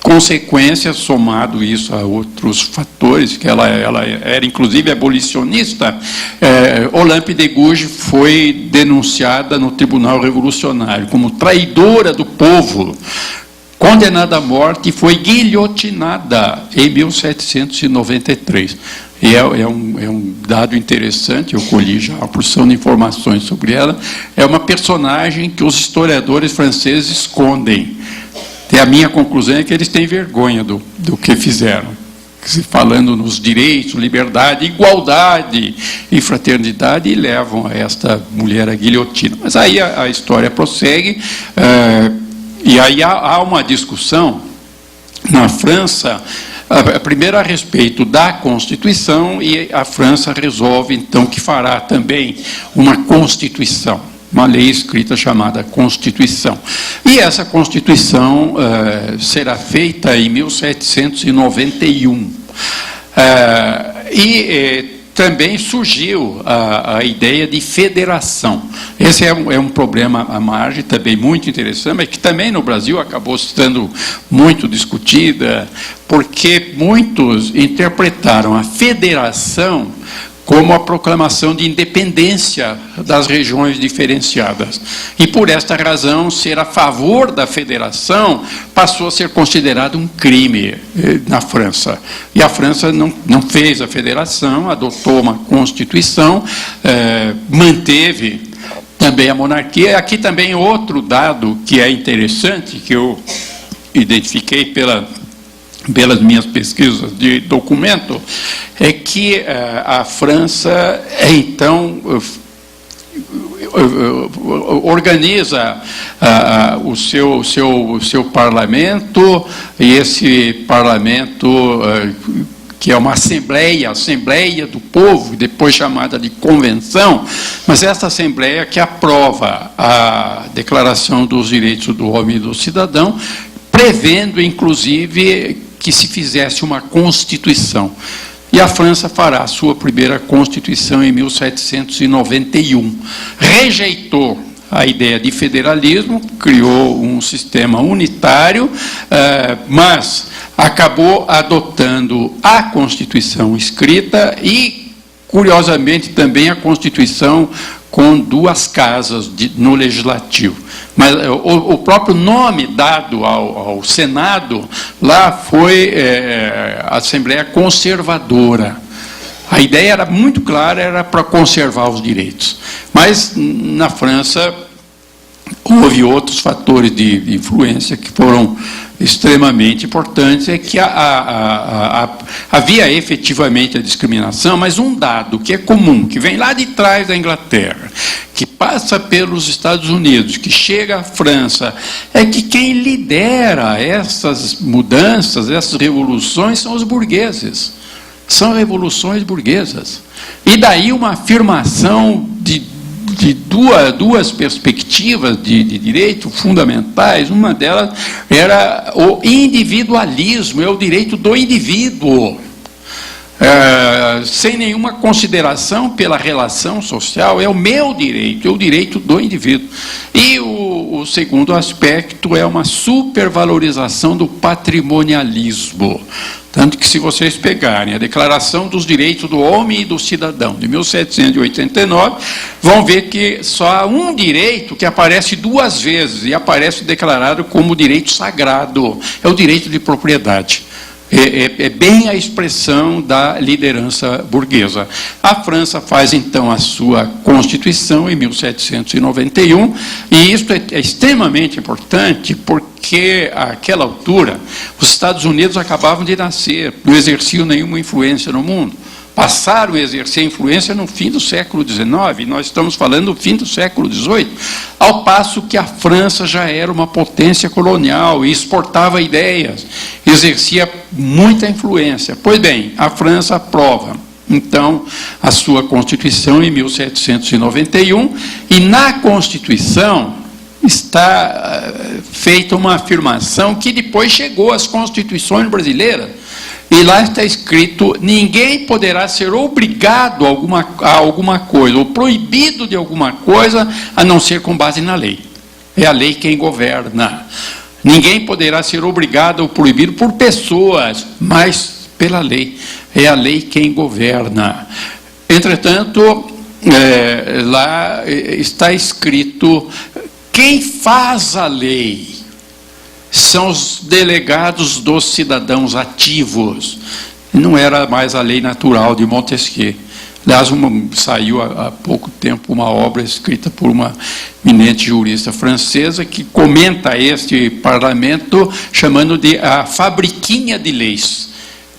consequência, somado isso a outros fatores, que ela era inclusive abolicionista, Olympe de Gouges foi denunciada no Tribunal Revolucionário como traidora do povo, condenada à morte e foi guilhotinada em 1793. E é um dado interessante, eu colhi já uma porção de informações sobre ela. É uma personagem que os historiadores franceses escondem. E a minha conclusão é que eles têm vergonha do que fizeram, falando nos direitos, liberdade, igualdade e fraternidade, e levam a esta mulher à guilhotina. Mas aí a história prossegue, e aí há uma discussão na França, primeiro a respeito da Constituição, e a França resolve então que fará também uma Constituição, uma lei escrita chamada Constituição. E essa Constituição será feita em 1791. Também surgiu a ideia de federação. Esse é um problema à margem, também muito interessante, mas que também no Brasil acabou sendo muito discutida, porque muitos interpretaram a federação como a proclamação de independência das regiões diferenciadas. E, por esta razão, ser a favor da federação passou a ser considerado um crime na França. E a França não fez a federação, adotou uma Constituição, manteve também a monarquia. Aqui também outro dado que é interessante, que eu identifiquei pelas minhas pesquisas de documento, é que a França, então, organiza o seu parlamento, e esse parlamento, que é uma assembleia do povo, depois chamada de convenção, mas essa assembleia que aprova a Declaração dos Direitos do Homem e do Cidadão, prevendo, inclusive, que se fizesse uma Constituição. E a França fará a sua primeira Constituição em 1791. Rejeitou a ideia de federalismo, criou um sistema unitário, mas acabou adotando a Constituição escrita e, curiosamente, também a Constituição com duas casas no Legislativo. Mas o próprio nome dado ao Senado lá foi Assembleia Conservadora. A ideia era muito clara, era para conservar os direitos. Mas, na França, houve outros fatores de influência que foram extremamente importantes, é que havia efetivamente a discriminação, mas um dado que é comum, que vem lá de trás da Inglaterra, que passa pelos Estados Unidos, que chega à França, é que quem lidera essas mudanças, essas revoluções, são os burgueses. são revoluções burguesas. E daí uma afirmação de duas perspectivas de direito fundamentais. Uma delas era o individualismo, é o direito do indivíduo, sem nenhuma consideração pela relação social, é o meu direito, é o direito do indivíduo. E o segundo aspecto é uma supervalorização do patrimonialismo. Tanto que, se vocês pegarem a Declaração dos Direitos do Homem e do Cidadão, de 1789, vão ver que só há um direito que aparece duas vezes, e aparece declarado como direito sagrado, é o direito de propriedade. É bem a expressão da liderança burguesa. A França faz, então, a sua Constituição em 1791, e isso é extremamente importante, porque, àquela altura, os Estados Unidos acabavam de nascer, não exerciam nenhuma influência no mundo. Passaram a exercer influência no fim do século XIX, nós estamos falando do fim do século XVIII, ao passo que a França já era uma potência colonial e exportava ideias, exercia muita influência. Pois bem, a França aprova, então, a sua Constituição em 1791, e na Constituição está feita uma afirmação que depois chegou às Constituições brasileiras. E lá está escrito: ninguém poderá ser obrigado a alguma coisa, ou proibido de alguma coisa, a não ser com base na lei. É a lei quem governa. Ninguém poderá ser obrigado ou proibido por pessoas, mas pela lei. É a lei quem governa. Entretanto, lá está escrito: quem faz a lei são os delegados dos cidadãos ativos. Não era mais a lei natural de Montesquieu. Aliás, saiu há pouco tempo uma obra escrita por uma eminente jurista francesa que comenta este parlamento chamando de a fabriquinha de leis,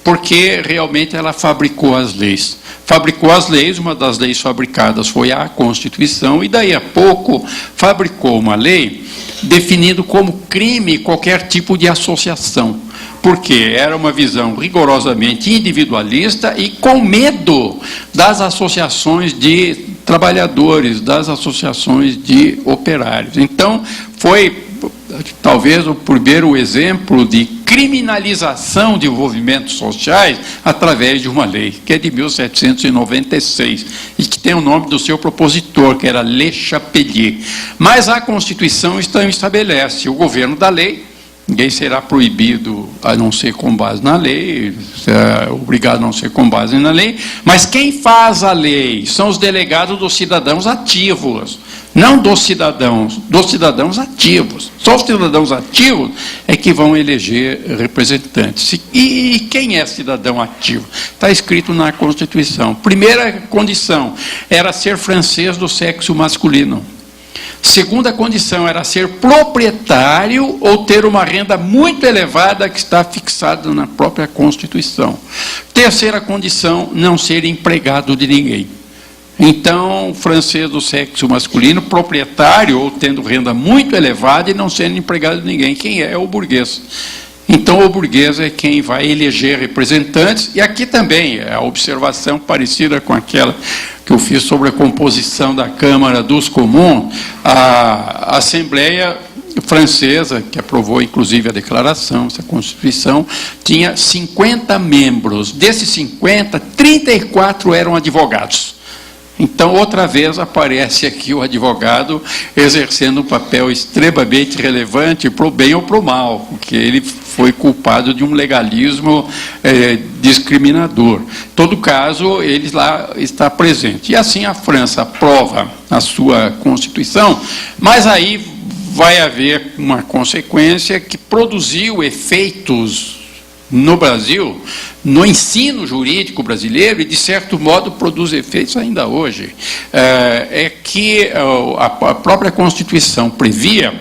porque realmente ela fabricou as leis. Fabricou as leis, uma das leis fabricadas foi a Constituição, e daí a pouco fabricou uma lei definindo como crime qualquer tipo de associação, porque era uma visão rigorosamente individualista e com medo das associações de trabalhadores, das associações de operários. Então, foi talvez o primeiro exemplo de criminalização de movimentos sociais através de uma lei, que é de 1796, e que tem o nome do seu propositor, que era Le Chapelier. Mas a Constituição estabelece o governo da lei, ninguém será proibido a não ser com base na lei, será obrigado a não ser com base na lei, mas quem faz a lei são os delegados dos cidadãos ativos, não dos cidadãos ativos. Só os cidadãos ativos é que vão eleger representantes. E quem é cidadão ativo? Está escrito na Constituição. Primeira condição era ser francês do sexo masculino. Segunda condição era ser proprietário ou ter uma renda muito elevada que está fixada na própria Constituição. Terceira condição, não ser empregado de ninguém. Então, francês do sexo masculino, proprietário ou tendo renda muito elevada e não sendo empregado de ninguém. Quem é? É o burguês. Então, o burguês é quem vai eleger representantes, e aqui também é a observação parecida com aquela que eu fiz sobre a composição da Câmara dos Comuns. A Assembleia Francesa, que aprovou inclusive a declaração, essa Constituição, tinha 50 membros. Desses 50, 34 eram advogados. Então, outra vez aparece aqui o advogado exercendo um papel extremamente relevante para o bem ou para o mal, porque ele foi culpado de um legalismo discriminador. Em todo caso, ele lá está presente. E assim a França aprova a sua Constituição, mas aí vai haver uma consequência que produziu efeitos no Brasil, no ensino jurídico brasileiro, e de certo modo produz efeitos ainda hoje, é que a própria Constituição previa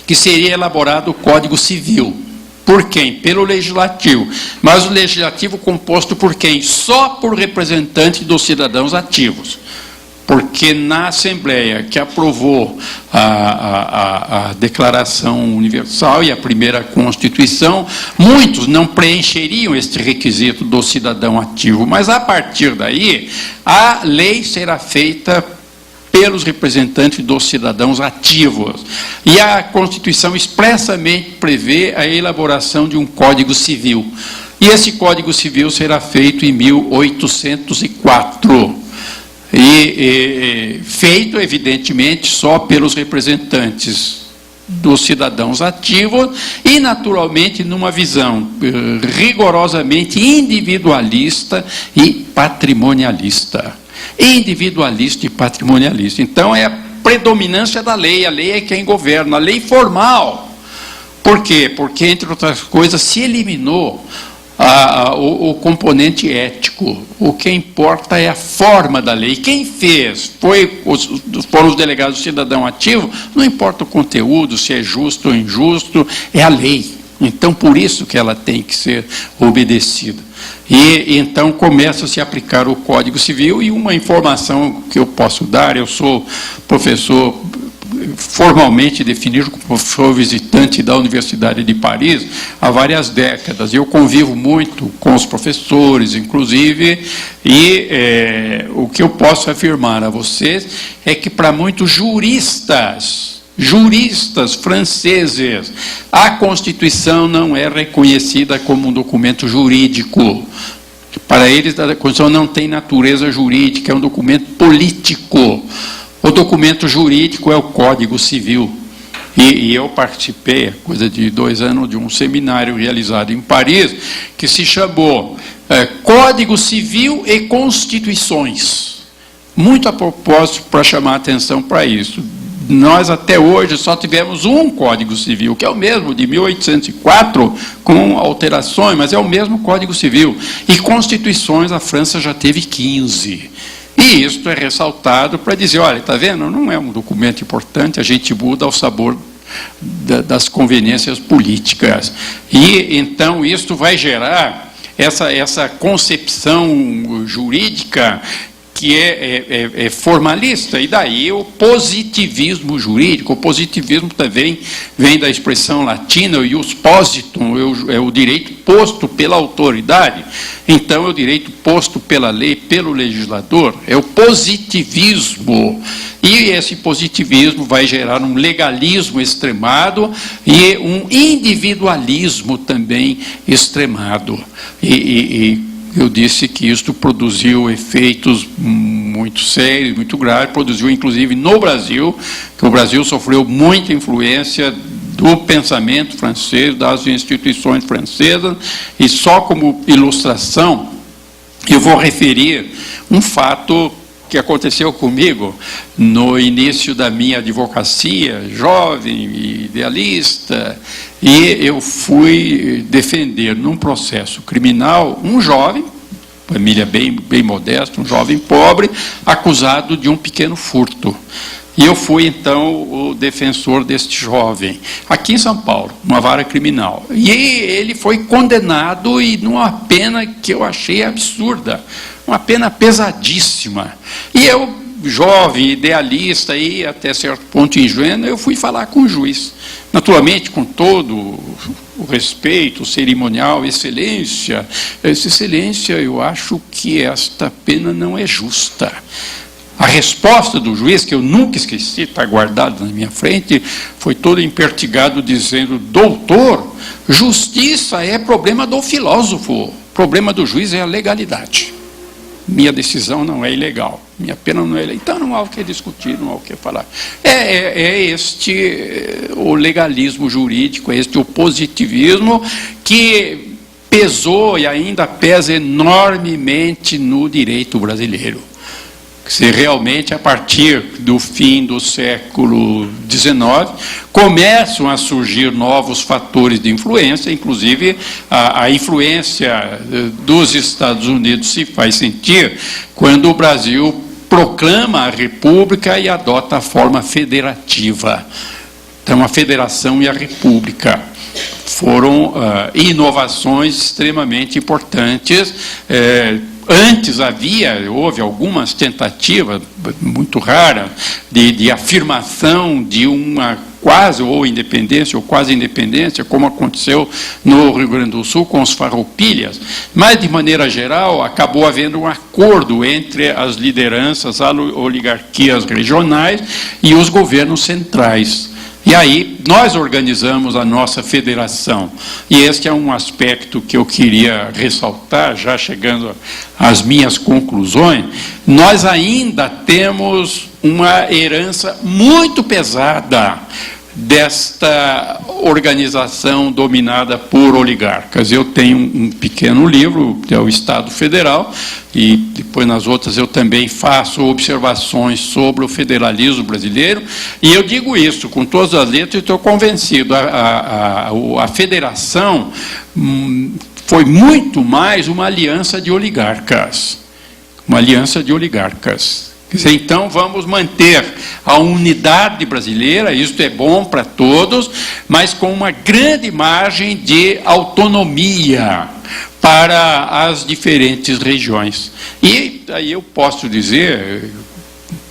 que seria elaborado o Código Civil. Por quem? Pelo Legislativo. Mas o Legislativo composto por quem? Só por representantes dos cidadãos ativos. porque na Assembleia que aprovou a Declaração Universal e a primeira Constituição, muitos não preencheriam este requisito do cidadão ativo, mas a partir daí a lei será feita pelos representantes dos cidadãos ativos. E a Constituição expressamente prevê a elaboração de um Código Civil. E esse Código Civil será feito em 1804. Feito, evidentemente, só pelos representantes dos cidadãos ativos e, naturalmente, numa visão rigorosamente individualista e patrimonialista. Individualista e patrimonialista. Então, é a predominância da lei. A lei é quem governa. A lei formal. Por quê? Porque, entre outras coisas, se eliminou o componente ético. O que importa é a forma da lei. Quem fez foram os delegados do cidadão ativo, não importa o conteúdo, se é justo ou injusto, é a lei. Então, por isso que ela tem que ser obedecida. E então começa a se aplicar o Código Civil. E uma informação que eu posso dar: eu sou professor formalmente definido como professor visitante da Universidade de Paris há várias décadas. Eu convivo muito com os professores, inclusive, e o que eu posso afirmar a vocês é que para muitos juristas franceses, a Constituição não é reconhecida como um documento jurídico. Para eles, a Constituição não tem natureza jurídica, é um documento político. O documento jurídico é o Código Civil. E eu participei, coisa de 2 anos, de um seminário realizado em Paris, que se chamou Código Civil e Constituições. Muito a propósito para chamar a atenção para isso. Nós, até hoje, só tivemos um Código Civil, que é o mesmo de 1804, com alterações, mas é o mesmo Código Civil. E Constituições, a França já teve 15. E isso é ressaltado para dizer, olha, está vendo? Não é um documento importante, a gente muda ao sabor das conveniências políticas. E, então, isso vai gerar essa concepção jurídica que é formalista, e daí o positivismo jurídico. O positivismo também vem da expressão latina, o ius positum, é o direito posto pela autoridade. Então, é o direito posto pela lei, pelo legislador, é o positivismo. E esse positivismo vai gerar um legalismo extremado e um individualismo também extremado. Eu disse que isto produziu efeitos muito sérios, muito graves, produziu inclusive no Brasil, que o Brasil sofreu muita influência do pensamento francês, das instituições francesas, e só como ilustração, eu vou referir um fato que aconteceu comigo no início da minha advocacia, jovem e idealista, e eu fui defender num processo criminal um jovem, família bem modesta, um jovem pobre, acusado de um pequeno furto. E eu fui, então, o defensor deste jovem, aqui em São Paulo, uma vara criminal. E ele foi condenado e numa pena que eu achei absurda, uma pena pesadíssima. E eu, jovem, idealista e até certo ponto ingênuo, eu fui falar com o juiz. Naturalmente, com todo o respeito, o cerimonial, excelência, eu acho que esta pena não é justa. A resposta do juiz, que eu nunca esqueci, está guardado na minha frente, foi todo empertigado dizendo: doutor, justiça é problema do filósofo, problema do juiz é a legalidade. Minha decisão não é ilegal, minha pena não é ilegal, então não há o que discutir, não há o que falar. O legalismo jurídico, é este o positivismo que pesou e ainda pesa enormemente no direito brasileiro. Se realmente, a partir do fim do século XIX, começam a surgir novos fatores de influência, inclusive a influência dos Estados Unidos se faz sentir quando o Brasil proclama a República e adota a forma federativa. Então, a federação e a República foram inovações extremamente importantes, antes houve algumas tentativas, muito raras, de afirmação de uma quase ou independência ou quase independência, como aconteceu no Rio Grande do Sul com os farroupilhas, mas, de maneira geral, acabou havendo um acordo entre as lideranças, as oligarquias regionais e os governos centrais. E aí nós organizamos a nossa federação. E este é um aspecto que eu queria ressaltar, já chegando às minhas conclusões. Nós ainda temos uma herança muito pesada desta organização dominada por oligarcas. Eu tenho um pequeno livro, que é o Estado Federal, e depois nas outras eu também faço observações sobre o federalismo brasileiro, e eu digo isso com todas as letras e estou convencido, a federação foi muito mais uma aliança de oligarcas. Uma aliança de oligarcas. Então, vamos manter a unidade brasileira, isso é bom para todos, mas com uma grande margem de autonomia para as diferentes regiões. E aí eu posso dizer,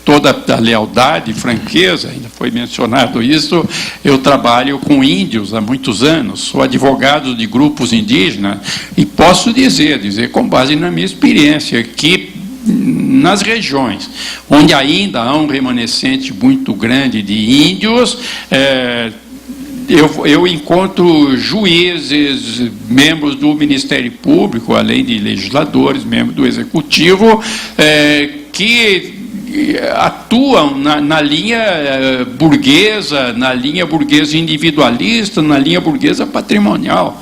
toda a lealdade e franqueza, ainda foi mencionado isso, eu trabalho com índios há muitos anos, sou advogado de grupos indígenas, e posso dizer com base na minha experiência, que nas regiões onde ainda há um remanescente muito grande de índios, eu encontro juízes, membros do Ministério Público, além de legisladores, membros do Executivo, que atuam na linha burguesa, individualista, na linha burguesa patrimonial.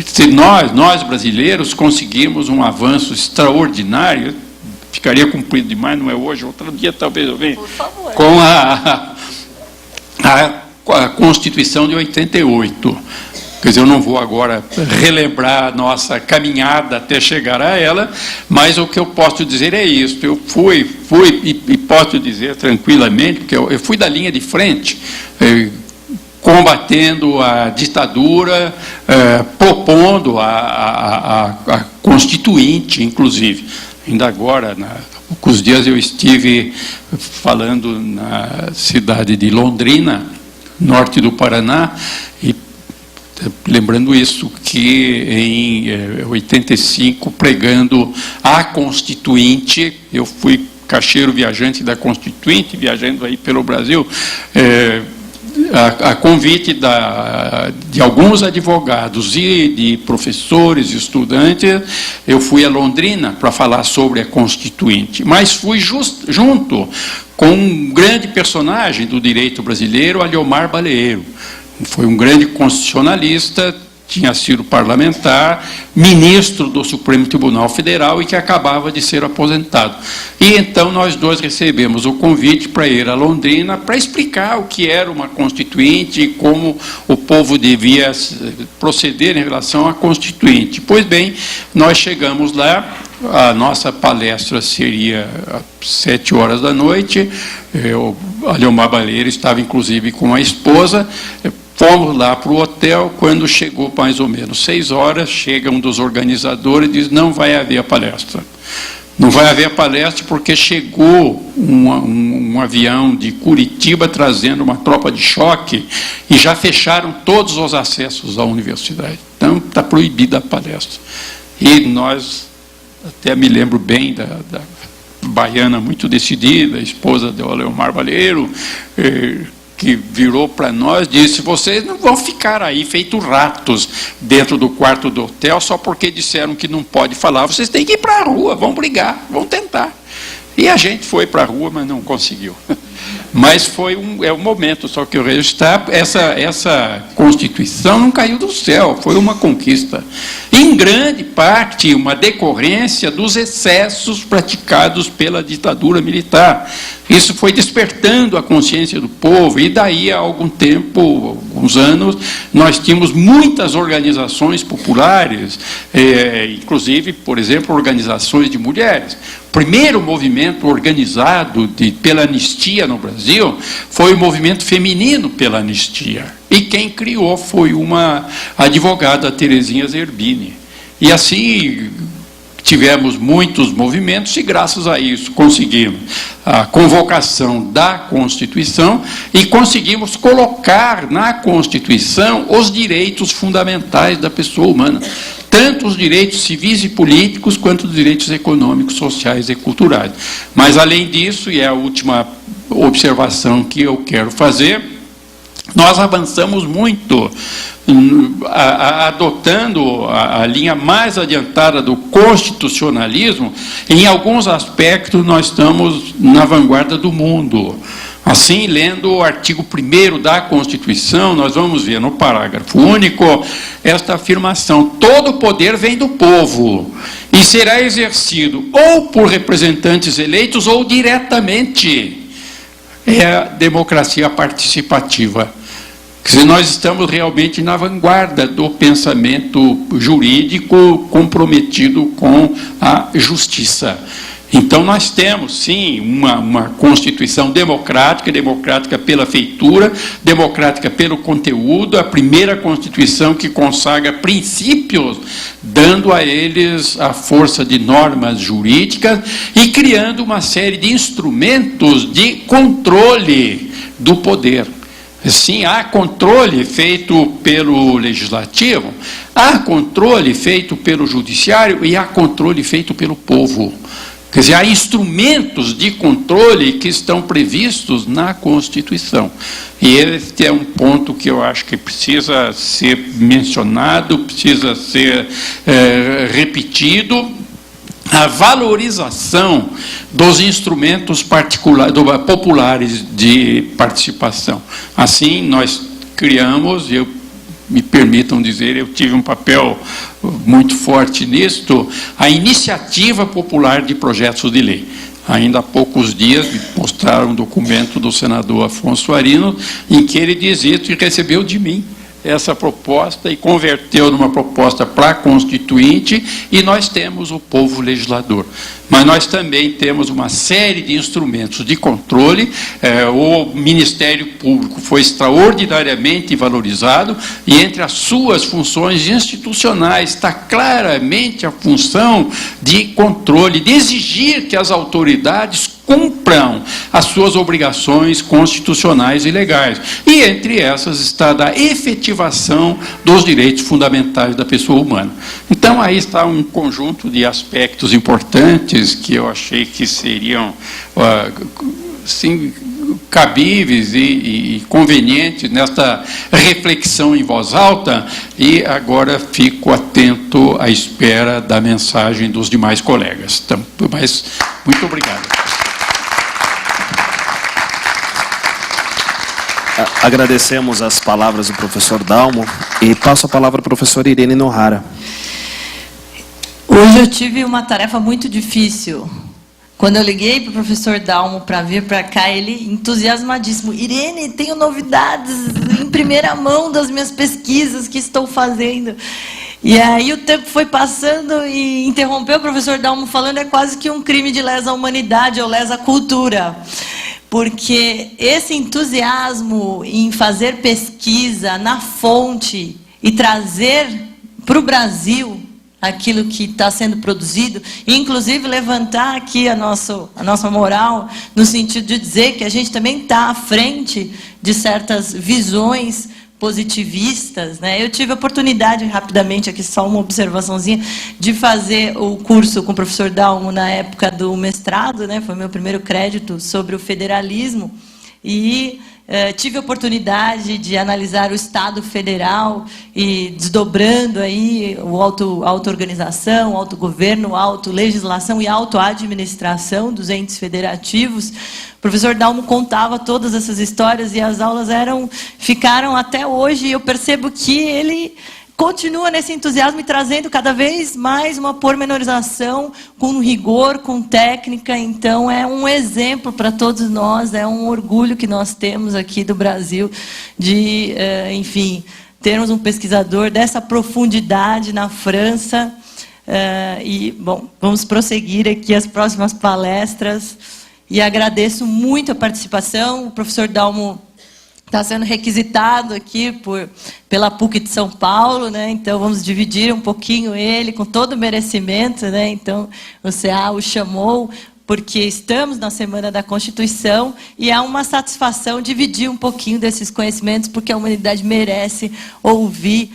Se nós brasileiros conseguimos um avanço extraordinário, ficaria cumprido demais, não é hoje, outro dia talvez eu venha, com a Constituição de 88. Quer dizer, eu não vou agora relembrar a nossa caminhada até chegar a ela, mas o que eu posso dizer é isso. Eu fui e posso dizer tranquilamente, porque eu fui da linha de frente, combatendo a ditadura, propondo a Constituinte, inclusive. Ainda agora, há poucos dias, eu estive falando na cidade de Londrina, norte do Paraná, e lembrando isso, que em 85, pregando a Constituinte, eu fui caixeiro viajante da Constituinte, viajando aí pelo Brasil, a convite de alguns advogados e de professores, estudantes, eu fui a Londrina para falar sobre a Constituinte, mas fui junto com um grande personagem do direito brasileiro, Aliomar Baleiro. Foi um grande constitucionalista, tinha sido parlamentar, ministro do Supremo Tribunal Federal e que acabava de ser aposentado. E então nós dois recebemos o convite para ir a Londrina para explicar o que era uma Constituinte e como o povo devia proceder em relação à Constituinte. Pois bem, nós chegamos lá, a nossa palestra seria às 7 horas da noite, Aliomar Baleiro estava inclusive com a esposa. Fomos lá para o hotel, quando chegou mais ou menos 6 horas, chega um dos organizadores e diz, não vai haver a palestra. Não vai haver a palestra porque chegou um avião de Curitiba trazendo uma tropa de choque e já fecharam todos os acessos à universidade. Então, está proibida a palestra. E nós, até me lembro bem da baiana muito decidida, a esposa de Aliomar Baleiro, que virou para nós e disse, vocês não vão ficar aí feito ratos dentro do quarto do hotel só porque disseram que não pode falar, vocês têm que ir para a rua, vão brigar, vão tentar. E a gente foi para a rua, mas não conseguiu. Mas foi um momento, só que eu registrar, essa Constituição não caiu do céu, foi uma conquista. Em grande parte, uma decorrência dos excessos praticados pela ditadura militar. Isso foi despertando a consciência do povo, e daí a algum tempo, alguns anos, nós tínhamos muitas organizações populares, inclusive, por exemplo, organizações de mulheres. O primeiro movimento organizado pela anistia no Brasil foi o movimento feminino pela anistia. E quem criou foi uma advogada, Terezinha Zerbini. E assim, tivemos muitos movimentos e, graças a isso, conseguimos a convocação da Constituição e conseguimos colocar na Constituição os direitos fundamentais da pessoa humana, tanto os direitos civis e políticos, quanto os direitos econômicos, sociais e culturais. Mas, além disso, e é a última observação que eu quero fazer, nós avançamos muito adotando a linha mais adiantada do constitucionalismo. Em alguns aspectos nós estamos na vanguarda do mundo. Assim, lendo o artigo 1º da Constituição, nós vamos ver no parágrafo único esta afirmação: todo poder vem do povo e será exercido ou por representantes eleitos ou diretamente. É a democracia participativa. Se nós estamos realmente na vanguarda do pensamento jurídico comprometido com a justiça. Então, nós temos, sim, uma Constituição democrática, democrática pela feitura, democrática pelo conteúdo, a primeira Constituição que consagra princípios, dando a eles a força de normas jurídicas e criando uma série de instrumentos de controle do poder. Sim, há controle feito pelo legislativo, há controle feito pelo judiciário e há controle feito pelo povo. Quer dizer, há instrumentos de controle que estão previstos na Constituição. E este é um ponto que eu acho que precisa ser mencionado, precisa ser repetido. A valorização dos instrumentos populares de participação. Assim, nós criamos, me permitam dizer, eu tive um papel muito forte nisto, a Iniciativa Popular de Projetos de Lei. Ainda há poucos dias me mostraram um documento do senador Afonso Arino, em que ele diz isso e recebeu de mim essa proposta e converteu numa proposta para constituinte, e nós temos o povo legislador. Mas nós também temos uma série de instrumentos de controle. O Ministério Público foi extraordinariamente valorizado, e entre as suas funções institucionais está claramente a função de controle, de exigir que as autoridades cumpram as suas obrigações constitucionais e legais. E entre essas está a da efetivação dos direitos fundamentais da pessoa humana. Então, aí está um conjunto de aspectos importantes que eu achei que seriam sim, cabíveis e convenientes nesta reflexão em voz alta, e agora fico atento à espera da mensagem dos demais colegas. Então, mas, muito obrigado. Agradecemos as palavras do professor Dalmo e passo a palavra à professora Irene Nohara. Hoje eu tive uma tarefa muito difícil. Quando eu liguei para o professor Dalmo para vir para cá, ele entusiasmadíssimo: Irene, tenho novidades em primeira mão das minhas pesquisas que estou fazendo. E aí o tempo foi passando e interrompeu o professor Dalmo falando, é quase que um crime de lesa humanidade ou lesa cultura. Porque esse entusiasmo em fazer pesquisa na fonte e trazer para o Brasil aquilo que está sendo produzido, e inclusive levantar aqui a nossa moral, no sentido de dizer que a gente também está à frente de certas visões positivistas, né? Eu tive a oportunidade, rapidamente, aqui só uma observaçãozinha, de fazer o curso com o professor Dalmo na época do mestrado, né? Foi meu primeiro crédito sobre o federalismo, e tive a oportunidade de analisar o Estado federal e desdobrando aí a auto-organização, o autogoverno, a auto-legislação e a auto-administração dos entes federativos. O professor Dalmo contava todas essas histórias e as aulas ficaram até hoje, e eu percebo que ele continua nesse entusiasmo e trazendo cada vez mais uma pormenorização com rigor, com técnica. Então, é um exemplo para todos nós, é um orgulho que nós temos aqui do Brasil de, enfim, termos um pesquisador dessa profundidade na França. E, bom, vamos prosseguir aqui as próximas palestras. E agradeço muito a participação. O professor Dalmo está sendo requisitado aqui pela PUC de São Paulo, né? Então vamos dividir um pouquinho ele com todo o merecimento, né? Então o CA o chamou porque estamos na Semana da Constituição e há uma satisfação dividir um pouquinho desses conhecimentos, porque a humanidade merece ouvir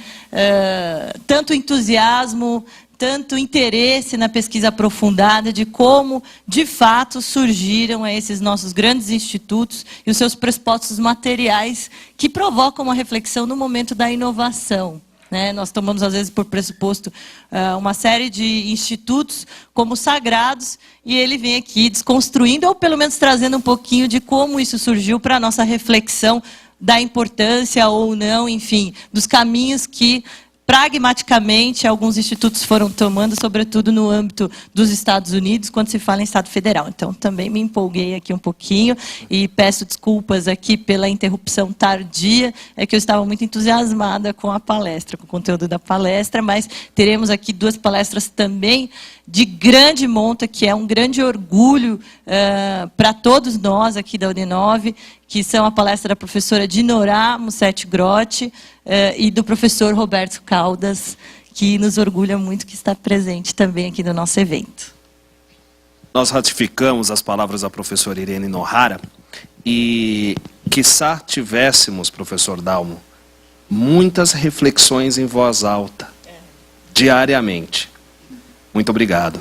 tanto entusiasmo, tanto interesse na pesquisa aprofundada de como, de fato, surgiram esses nossos grandes institutos e os seus pressupostos materiais que provocam uma reflexão no momento da inovação. Né? Nós tomamos, às vezes, por pressuposto uma série de institutos como sagrados e ele vem aqui desconstruindo, ou pelo menos trazendo um pouquinho de como isso surgiu para a nossa reflexão da importância ou não, enfim, dos caminhos que pragmaticamente alguns institutos foram tomando, sobretudo no âmbito dos Estados Unidos, quando se fala em Estado Federal. Então, também me empolguei aqui um pouquinho e peço desculpas aqui pela interrupção tardia, é que eu estava muito entusiasmada com a palestra, com o conteúdo da palestra, mas teremos aqui 2 palestras também de grande monta, que é um grande orgulho para todos nós aqui da Uninove, que são a palestra da professora Dinorá Mussetti Grotti e do professor Roberto Caldas, que nos orgulha muito que está presente também aqui no nosso evento. Nós ratificamos as palavras da professora Irene Nohara e, quiçá, tivéssemos, professor Dalmo, muitas reflexões em voz alta, diariamente. Muito obrigado.